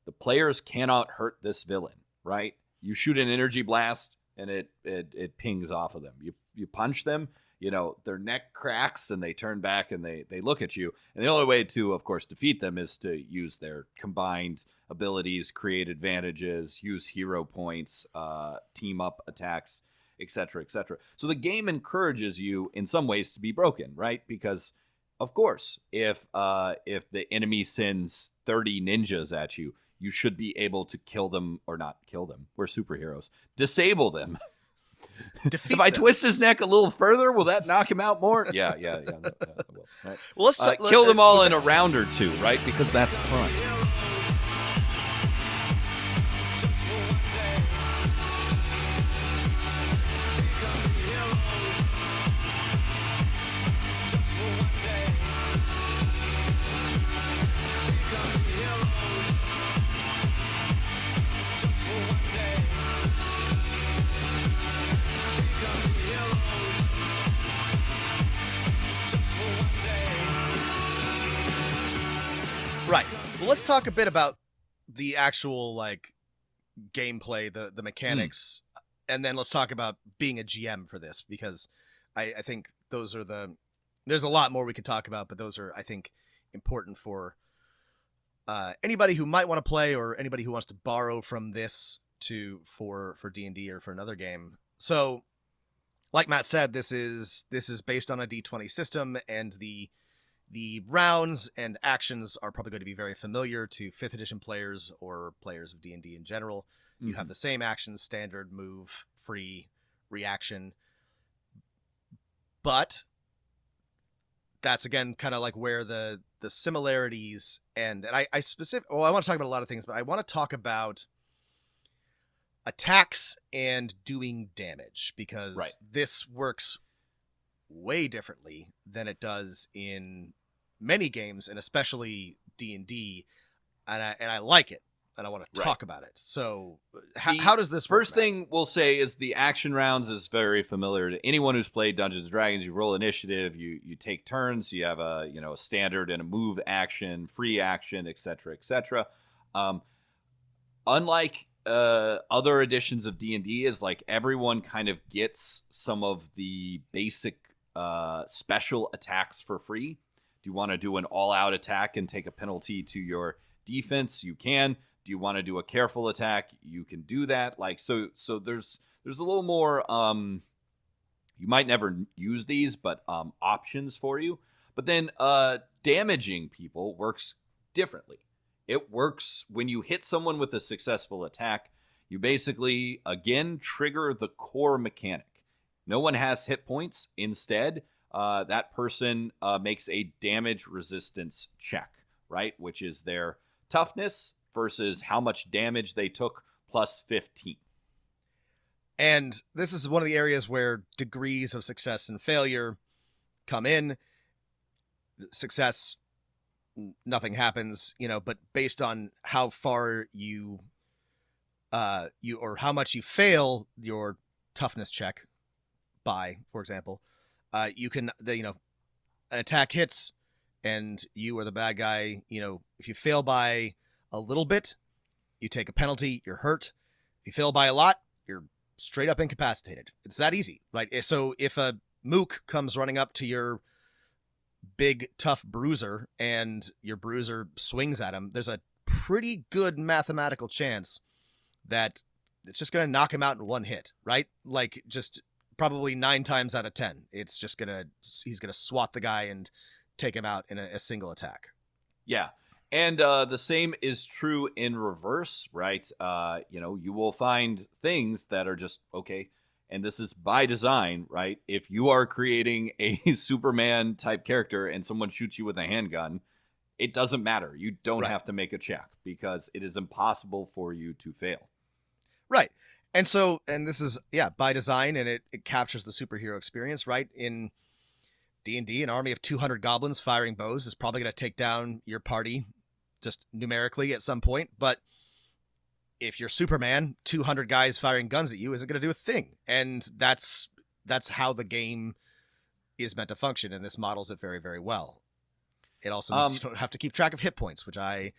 the players cannot hurt this villain, right? You shoot an energy blast and it pings off of them. You punch them, their neck cracks and they turn back and they look at you. And the only way to, of course, defeat them is to use their combined abilities, create advantages, use hero points, team up attacks, etc., etc. So the game encourages you in some ways to be broken, right? Because, of course, if the enemy sends 30 ninjas at you, you should be able to kill them, or not kill them. We're superheroes. Disable them. If I twist his neck a little further, will that knock him out more? Yeah. That will, right? Well, let's kill them all in a round or two, right? Because that's fun. Right. Well, let's talk a bit about the actual gameplay, the mechanics, and then let's talk about being a GM for this, because I think those are there's a lot more we could talk about, but those are, I think, important for anybody who might want to play, or anybody who wants to borrow from this for D&D or for another game. So, like Matt said, this is based on a D20 system, and the rounds and actions are probably going to be very familiar to 5th edition players or players of D&D in general. Mm-hmm. You have the same actions: standard, move, free, reaction. But that's, again, kind of like where the similarities end. And I want to talk about a lot of things, but I want to talk about attacks and doing damage, because this works way differently than it does in many games, and especially D&D, and I like it, and I want to talk about it. So how does this work? First thing we'll say is the action rounds is very familiar to anyone who's played Dungeons & Dragons. You roll initiative, you take turns, you have a standard and a move action, free action, etc., etc. Unlike other editions of D&D, is like everyone kind of gets some of the basic special attacks for free. Do you want to do an all-out attack and take a penalty to your defense? You can. Do you want to do a careful attack? You can do that. So there's a little more you might never use these, but options for you. But then damaging people works differently. It works when you hit someone with a successful attack. You basically, again, trigger the core mechanic. No one has hit points. Instead, that person makes a damage resistance check, right? Which is their toughness versus how much damage they took plus 15. And this is one of the areas where degrees of success and failure come in. Success, nothing happens, but based on how far you or how much you fail your toughness check by, for example, you can, an attack hits and you are the bad guy. If you fail by a little bit, you take a penalty, you're hurt. If you fail by a lot, you're straight up incapacitated. It's that easy, right? So if a mook comes running up to your big tough bruiser and your bruiser swings at him, there's a pretty good mathematical chance that it's just going to knock him out in one hit, right? Like, just probably 9 times out of 10, it's just he's gonna swat the guy and take him out in a single attack. Yeah. And the same is true in reverse, right? You will find things that are just okay. And this is by design, right? If you are creating a Superman type character and someone shoots you with a handgun, it doesn't matter. You don't have to make a check because it is impossible for you to fail. Right. And this is, by design, and it captures the superhero experience, right? In D&D, an army of 200 goblins firing bows is probably going to take down your party just numerically at some point. But if you're Superman, 200 guys firing guns at you isn't going to do a thing. And that's how the game is meant to function, and this models it very, very well. It also means you don't have to keep track of hit points, which I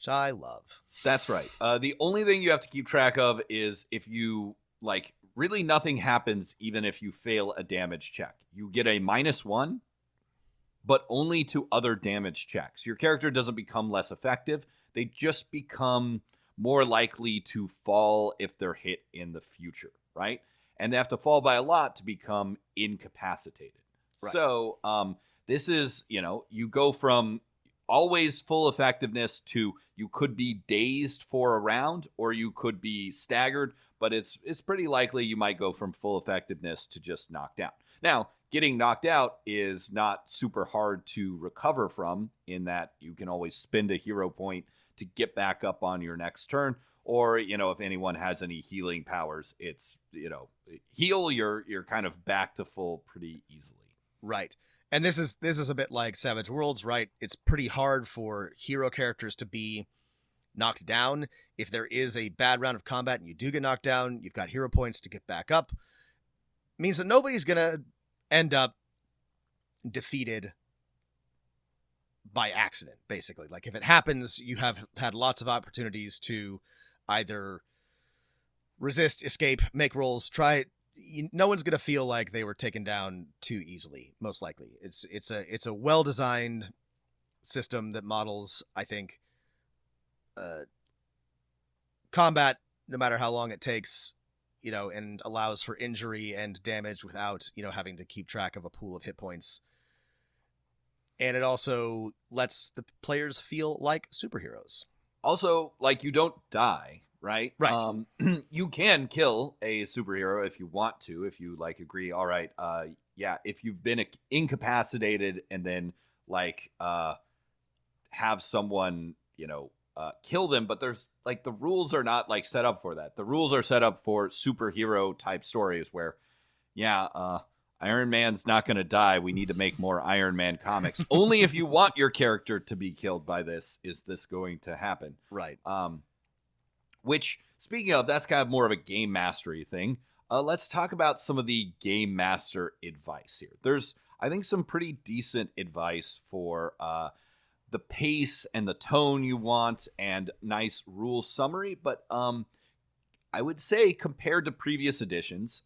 love. That's right. The only thing you have to keep track of is if you, really nothing happens even if you fail a damage check. You get a -1, but only to other damage checks. Your character doesn't become less effective. They just become more likely to fall if they're hit in the future, right? And they have to fall by a lot to become incapacitated. Right. So this is, you go from always full effectiveness to you could be dazed for a round or you could be staggered, but it's pretty likely you might go from full effectiveness to just knocked out. Now, getting knocked out is not super hard to recover from, in that you can always spend a hero point to get back up on your next turn. Or, if anyone has any healing powers, it's, heal, you're kind of back to full pretty easily. Right. And this is a bit like Savage Worlds, right? It's pretty hard for hero characters to be knocked down. If there is a bad round of combat and you do get knocked down, you've got hero points to get back up. It means that nobody's going to end up defeated by accident, basically. Like, if it happens, you have had lots of opportunities to either resist, escape, make rolls, try it. No one's going to feel like they were taken down too easily, most likely. It's a well-designed system that models, I think, combat, no matter how long it takes, and allows for injury and damage without, having to keep track of a pool of hit points. And it also lets the players feel like superheroes. Also, you don't die, right? Right. You can kill a superhero if you want to, if you agree. All right. If you've been incapacitated and then have someone, kill them, but there's the rules are not set up for that. The rules are set up for superhero type stories where, Iron Man's not going to die. We need to make more Iron Man comics. Only if you want your character to be killed by this is this going to happen. Right. Which, speaking of, that's kind of more of a game mastery thing. Let's talk about some of the game master advice here. There's, I think, some pretty decent advice for the pace and the tone you want and nice rule summary. But I would say compared to previous editions,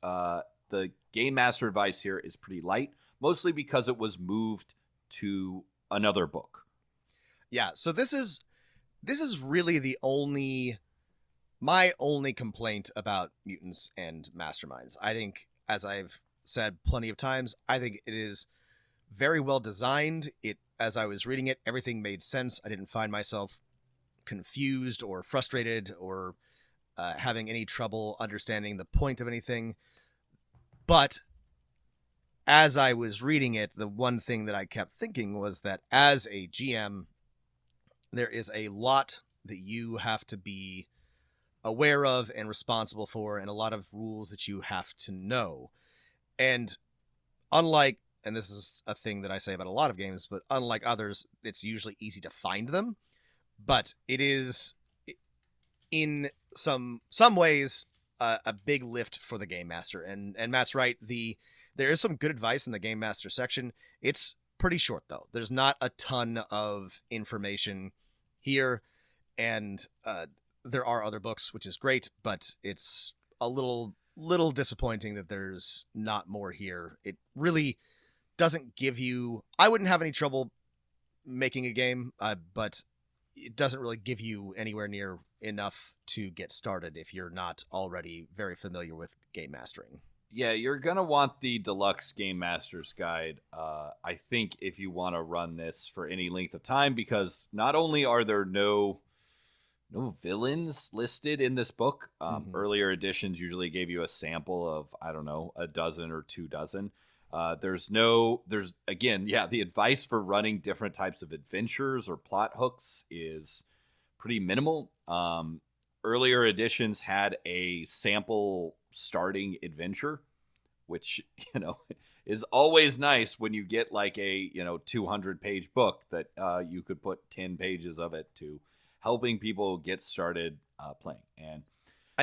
the game master advice here is pretty light, mostly because it was moved to another book. Yeah, so this is really my only complaint about Mutants and Masterminds. I think, as I've said plenty of times, I think it is very well designed. As I was reading it, everything made sense. I didn't find myself confused or frustrated or having any trouble understanding the point of anything. But as I was reading it, the one thing that I kept thinking was that as a GM, there is a lot that you have to be aware of and responsible for, and a lot of rules that you have to know. And unlike, and this is a thing that I say about a lot of games, but unlike others, it's usually easy to find them. But it is, in some ways, a big lift for the game master. And Matt's right. There is some good advice in the game master section. It's pretty short though. There's not a ton of information here, and there are other books, which is great, but it's a little disappointing that there's not more here. It really doesn't give you. I wouldn't have any trouble making a game, but it doesn't really give you anywhere near enough to get started if you're not already very familiar with game mastering. Yeah, you're going to want the deluxe Game Master's Guide, I think, if you want to run this for any length of time, because not only are there no villains listed in this book, earlier editions usually gave you a sample of, I don't know, a dozen or 2 dozen. There's again, the advice for running different types of adventures or plot hooks is pretty minimal. Earlier editions had a sample starting adventure, which, is always nice when you get like a, 200-page book that you could put 10 pages of it to helping people get started playing. And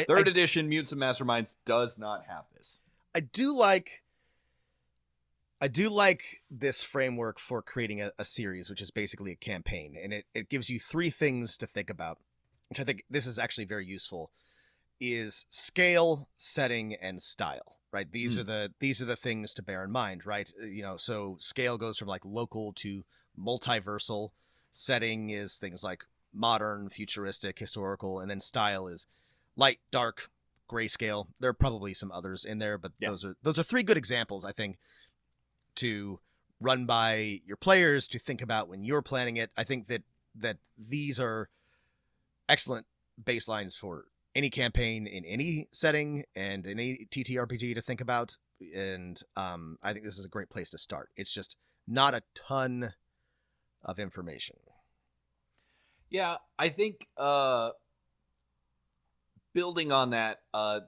third edition Mutants and Masterminds does not have this. I do like this framework for creating a series, which is basically a campaign, and it gives you 3 things to think about, which I think this is actually very useful, is scale, setting, and style, right? These are the things to bear in mind, right? So scale goes from like local to multiversal. Setting is things like modern, futuristic, historical, and then style is light, dark, grayscale. There are probably some others in there, but those are 3 good examples, I think, to run by your players, to think about when you're planning it. I think that these are excellent baselines for any campaign in any setting and any TTRPG to think about. And I think this is a great place to start. It's just not a ton of information. Yeah, I think building on that,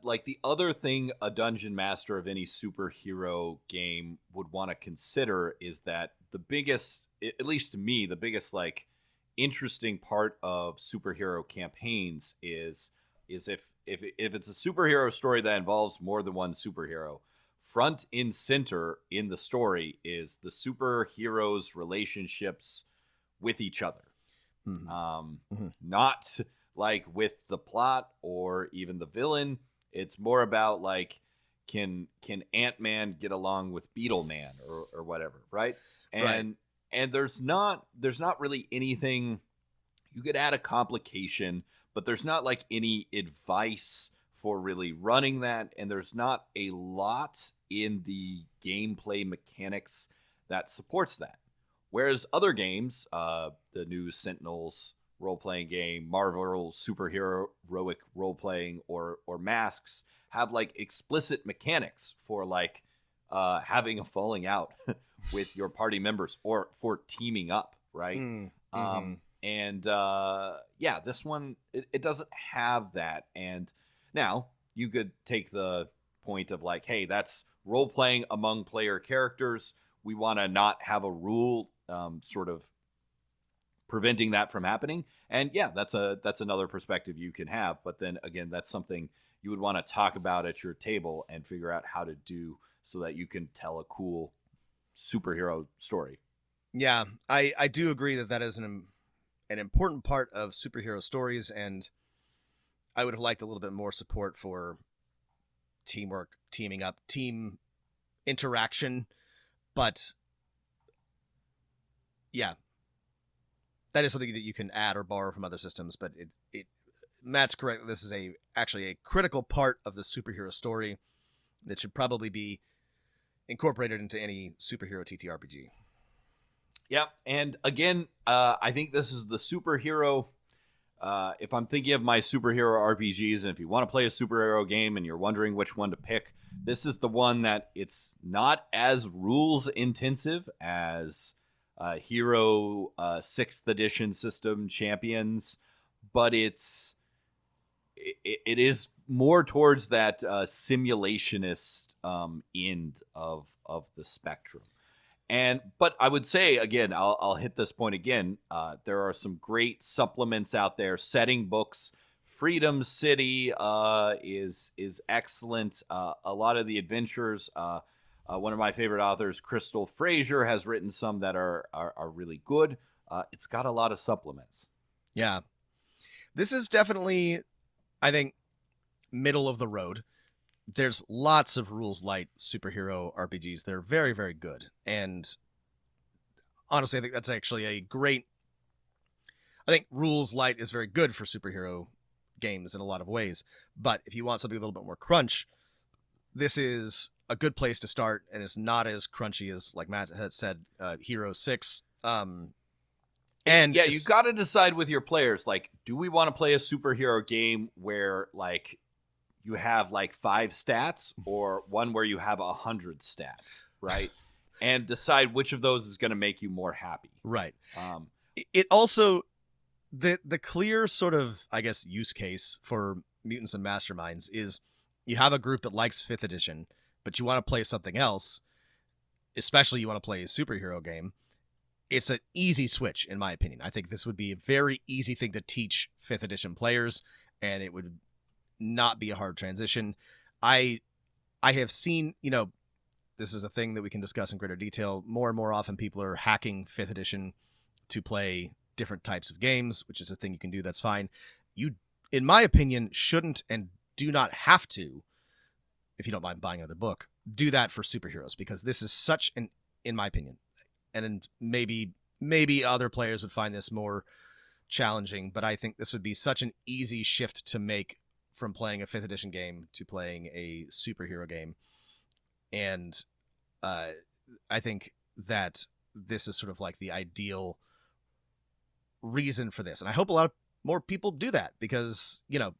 like the other thing a dungeon master of any superhero game would want to consider is that the biggest, at least to me, the biggest like interesting part of superhero campaigns is if it's a superhero story that involves more than one superhero, front and center in the story is the superheroes' relationships with each other. Not like with the plot or even the villain. It's more about like, can Ant-Man get along with Beetle-Man or whatever, right? And there's not really anything. You could add a complication, but there's not like any advice for really running that, and there's not a lot in the gameplay mechanics that supports that. Whereas other games, the new Sentinels role-playing game, Marvel superheroic role-playing, or Masks have like explicit mechanics for like having a falling out with your party members or for teaming up, right? This one, it doesn't have that. And now you could take the point of like, hey, that's role-playing among player characters. We want to not have a rule sort of preventing that from happening. And that's another perspective you can have. But then again, that's something you would want to talk about at your table and figure out how to do so that you can tell a cool superhero story. Yeah, I do agree that is an important part of superhero stories, and I would have liked a little bit more support for teamwork, teaming up, team interaction. But yeah, that is something that you can add or borrow from other systems. But Matt's correct. This is actually a critical part of the superhero story that should probably be incorporated into any superhero TTRPG. Yeah, and again, I think this is the superhero. If I'm thinking of my superhero RPGs, and if you want to play a superhero game and you're wondering which one to pick, this is the one that it's not as rules intensive as Hero 6th edition system Champions, but it is more towards that simulationist end of the spectrum. But I would say again, I'll hit this point again. There are some great supplements out there. Setting books, Freedom City is excellent. A lot of the adventures. One of my favorite authors, Crystal Frazier, has written some that are really good. It's got a lot of supplements. Yeah, this is definitely, I think, middle of the road. There's lots of rules light superhero RPGs. They're very, very good. And honestly, I think that's actually I think rules light is very good for superhero games in a lot of ways. But if you want something a little bit more crunch, this is a good place to start. And it's not as crunchy as, like Matt had said, Hero 6. And yeah, you got to decide with your players, like, do we want to play a superhero game where, like, you have like 5 stats, or one where you have 100 stats, right? And decide which of those is going to make you more happy. Right. It also, the clear sort of, I guess, use case for Mutants and Masterminds is you have a group that likes 5th edition, but you want to play something else, especially you want to play a superhero game. It's an easy switch, in my opinion. I think this would be a very easy thing to teach 5th edition players, and it would not be a hard transition. I have seen, this is a thing that we can discuss in greater detail. More and more often people are hacking 5th edition to play different types of games, which is a thing you can do. That's fine. You, in my opinion, shouldn't and do not have to, if you don't mind buying another book, do that for superheroes, because this is such an, in my opinion, and maybe other players would find this more challenging, but I think this would be such an easy shift to make from playing a 5th edition game to playing a superhero game. And I think that this is sort of like the ideal reason for this. And I hope a lot of more people do that, because, again,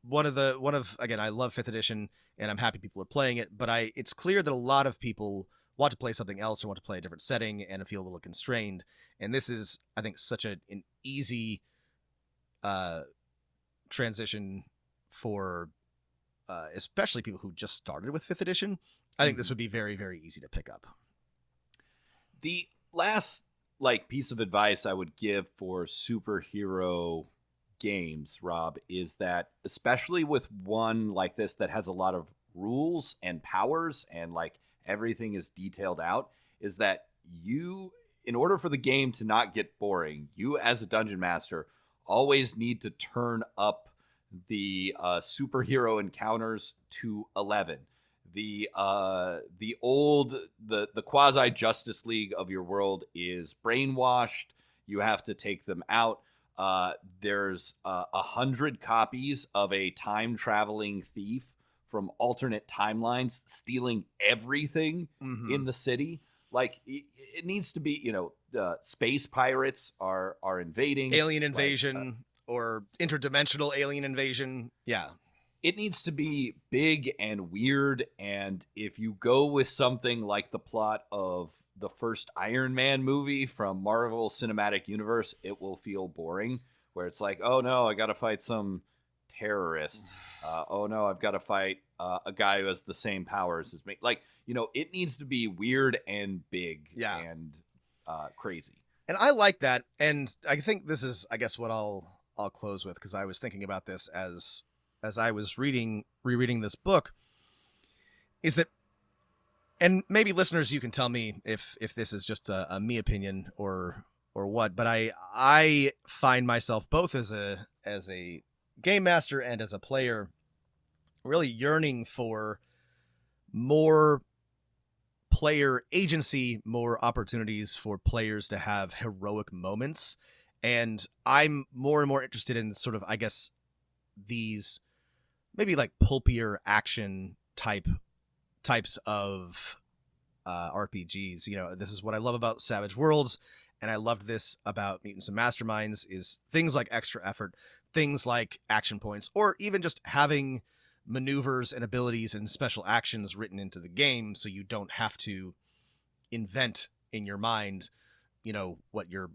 I love 5th edition and I'm happy people are playing it, but it's clear that a lot of people want to play something else or want to play a different setting and feel a little constrained. And this is, I think, such an easy transition for especially people who just started with 5th edition. I think this would be very, very easy to pick up. The last piece of advice I would give for superhero games, Rob, is that especially with one like this that has a lot of rules and powers and everything is detailed out, is that you, in order for the game to not get boring, you as a dungeon master always need to turn up the superhero encounters to 11. The quasi Justice League of your world is brainwashed. You have to take them out. There's 100 copies of a time traveling thief from alternate timelines stealing everything in the city. It needs to be, space pirates are invading, alien invasion, or interdimensional alien invasion. Yeah. It needs to be big and weird, and if you go with something like the plot of the first Iron Man movie from Marvel Cinematic Universe, it will feel boring, where it's like, oh no, I gotta fight some terrorists. Oh no, I've got to fight a guy who has the same powers as me. It needs to be weird and big and crazy. And I like that, and I think this is, I guess, what I'll close with, because I was thinking about this as I was rereading this book, is that, and maybe listeners, you can tell me if this is just a me opinion or what, but I find myself both as a game master and as a player really yearning for more player agency, more opportunities for players to have heroic moments. And I'm more and more interested in sort of, I guess, these maybe pulpier action types of RPGs. You know, this is what I love about Savage Worlds, and I loved this about Mutants and Masterminds, is things like extra effort, things like action points, or even just having maneuvers and abilities and special actions written into the game so you don't have to invent in your mind, you know, what your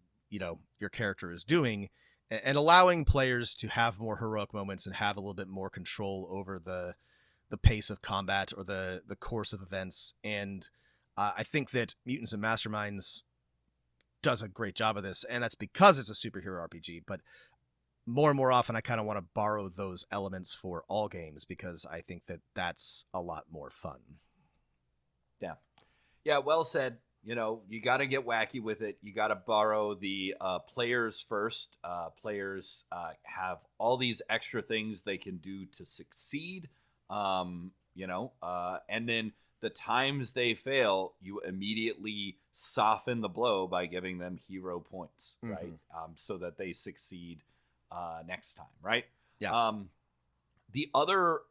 character is doing, and allowing players to have more heroic moments and have a little bit more control over the pace of combat or the course of events. And I think that Mutants and Masterminds does a great job of this, and that's because it's a superhero RPG. But more and more often, I kind of want to borrow those elements for all games because I think that that's a lot more fun. Yeah, well said. You know, you got to get wacky with it. You got to borrow the players first. Players have all these extra things they can do to succeed, and then the times they fail, you immediately soften the blow by giving them hero points, right? So that they succeed next time, right? Yeah. The other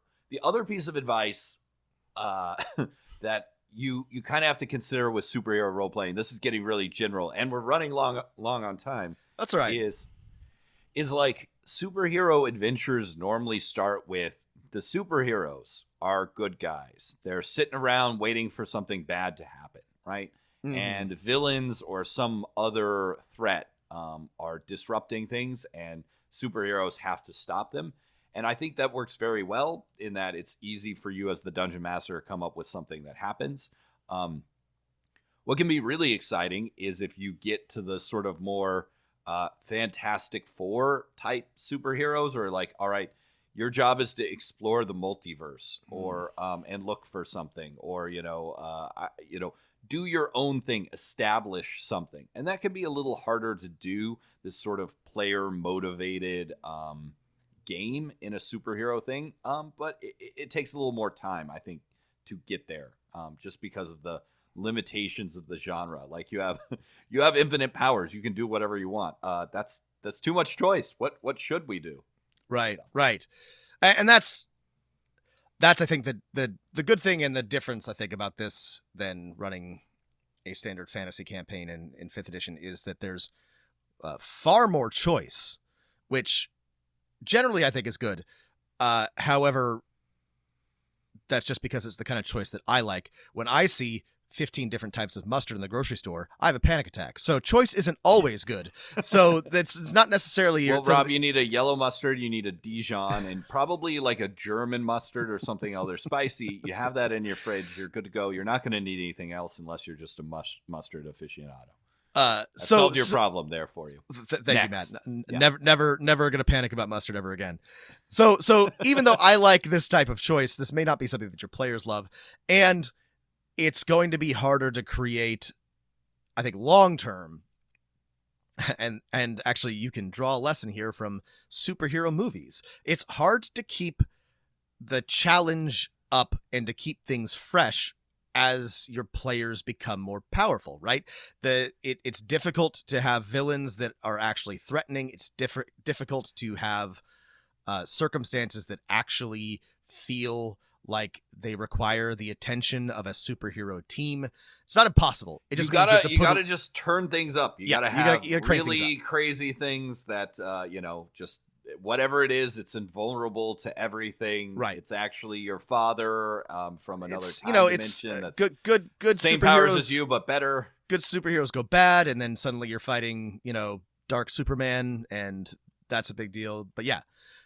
piece of advice that you kind of have to consider with superhero role playing. This is getting really general, and we're running long on time. That's all right. Is like superhero adventures normally start with the superheroes are good guys. They're sitting around waiting for something bad to happen, right? And villains or some other threat are disrupting things, and superheroes have to stop them. And I think that works very well in that it's easy for you as the dungeon master to come up with something that happens. What can be really exciting is if you get to the sort of more Fantastic Four type superheroes, or like, all right, your job is to explore the multiverse, or and look for something, or do your own thing, establish something, and that can be a little harder to do. This sort of player motivated game in a superhero thing, but it takes a little more time, I think, to get there, just because of the limitations of the genre. Like you have infinite powers, you can do whatever you want. That's too much choice. What should we do? Right. And that's I think the good thing and the difference I think about this than running a standard fantasy campaign in 5th edition is that there's far more choice, which generally I think is good. However, that's just because it's the kind of choice that I like. When I see 15 different types of mustard in the grocery store, I have a panic attack. So choice isn't always good. So it's not necessarily... Well, Rob, you need a yellow mustard, you need a Dijon, and probably like a German mustard or something else. They're spicy. You have that in your fridge. You're good to go. You're not going to need anything else unless you're just a mustard aficionado. Solved your problem there for you. Thank you, Matt. Yeah. Never going to panic about mustard ever again. So even though I like this type of choice, this may not be something that your players love, and it's going to be harder to create, I think, long term. And actually, you can draw a lesson here from superhero movies. It's hard to keep the challenge up and to keep things fresh as your players become more powerful, right? It's difficult to have villains that are actually threatening. It's difficult to have circumstances that actually feel like they require the attention of a superhero team. It's not impossible. It just you gotta just turn things up. You gotta have really crazy things that just whatever it is, it's invulnerable to everything. Right. It's actually your father from another time dimension. That's good same powers as you, but better. Good superheroes go bad, and then suddenly you're fighting, Dark Superman, and that's a big deal. But yeah,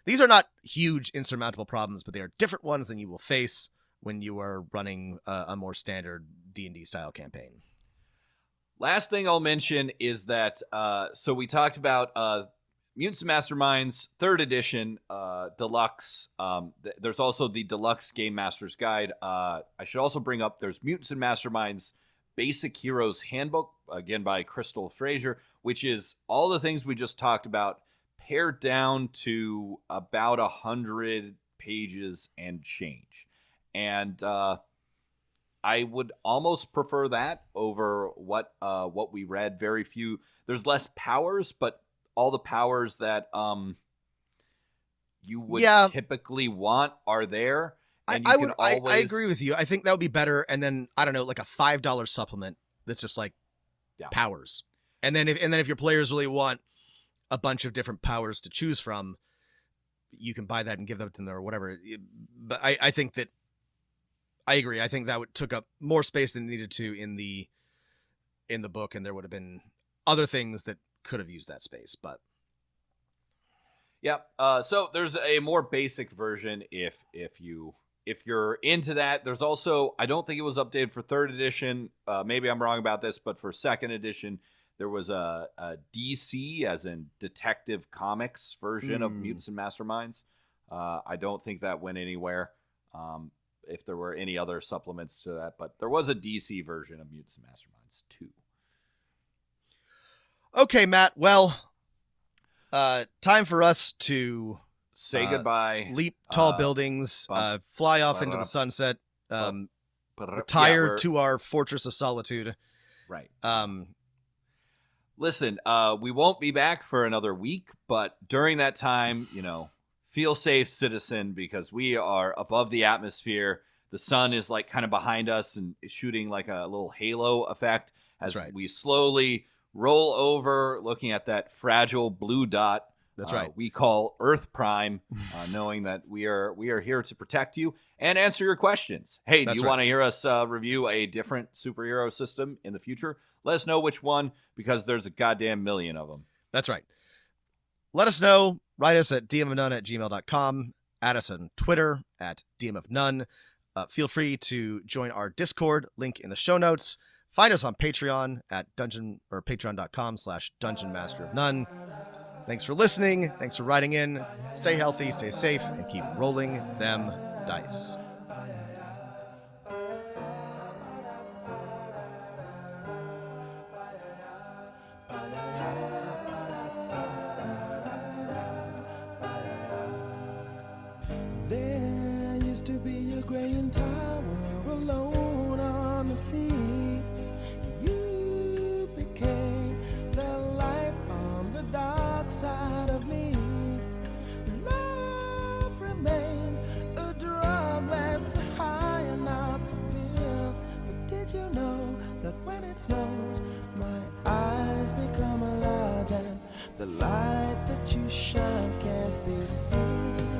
these are not huge insurmountable problems, but they are different ones than you will face when you are running a more standard D&D style campaign. Last thing I'll mention is that so we talked about Mutants and Masterminds 3rd edition deluxe. There's also the deluxe Game Master's Guide. I should also bring up there's Mutants and Masterminds Basic Heroes Handbook, again by Crystal Fraser, which is all the things we just talked about pared down to about 100 pages and change. And I would almost prefer that over what we read. Very few. There's less powers, but all the powers that you would typically want are there. And I you would. can always... I agree with you. I think that would be better. And then I don't know, like a $5 supplement that's just like powers. And then if your players really want a bunch of different powers to choose from, you can buy that and give them to them or whatever. But I think that I agree. I think that took up more space than it needed to in the book, and there would have been other things that could have used that space. But yeah. So there's a more basic version if you're into that. There's also, I don't think it was updated for 3rd edition. Maybe I'm wrong about this, but for 2nd edition, there was a DC, as in Detective Comics version of Mutants and Masterminds. I don't think that went anywhere. If there were any other supplements to that, but there was a DC version of Mutants and Masterminds too. Okay, Matt. Well, time for us to say goodbye, leap tall buildings, fly off into the sunset, retire to our fortress of solitude. Right. Listen, we won't be back for another week, but during that time, feel safe, citizen, because we are above the atmosphere. The sun is like kind of behind us and shooting like a little halo effect as we slowly roll over, looking at that fragile blue dot. That's right. We call Earth Prime, knowing that we are here to protect you and answer your questions. Hey, do you want to hear us review a different superhero system in the future? Let us know which one, because there's a goddamn million of them. That's right. Let us know. Write us at dmofnone@gmail.com. Add us on Twitter at dmofnone. Feel free to join our Discord, link in the show notes. Find us on Patreon at patreon.com/dungeonmasterofnone. Thanks for listening. Thanks for writing in. Stay healthy, stay safe, and keep rolling them dice. There used to be a graying tower alone on the sea. You became the light on the dark side of me. Love remains a drug that's the high and not the pill. But did you know that when it snows, my eyes become large and the light that you shine can't be seen?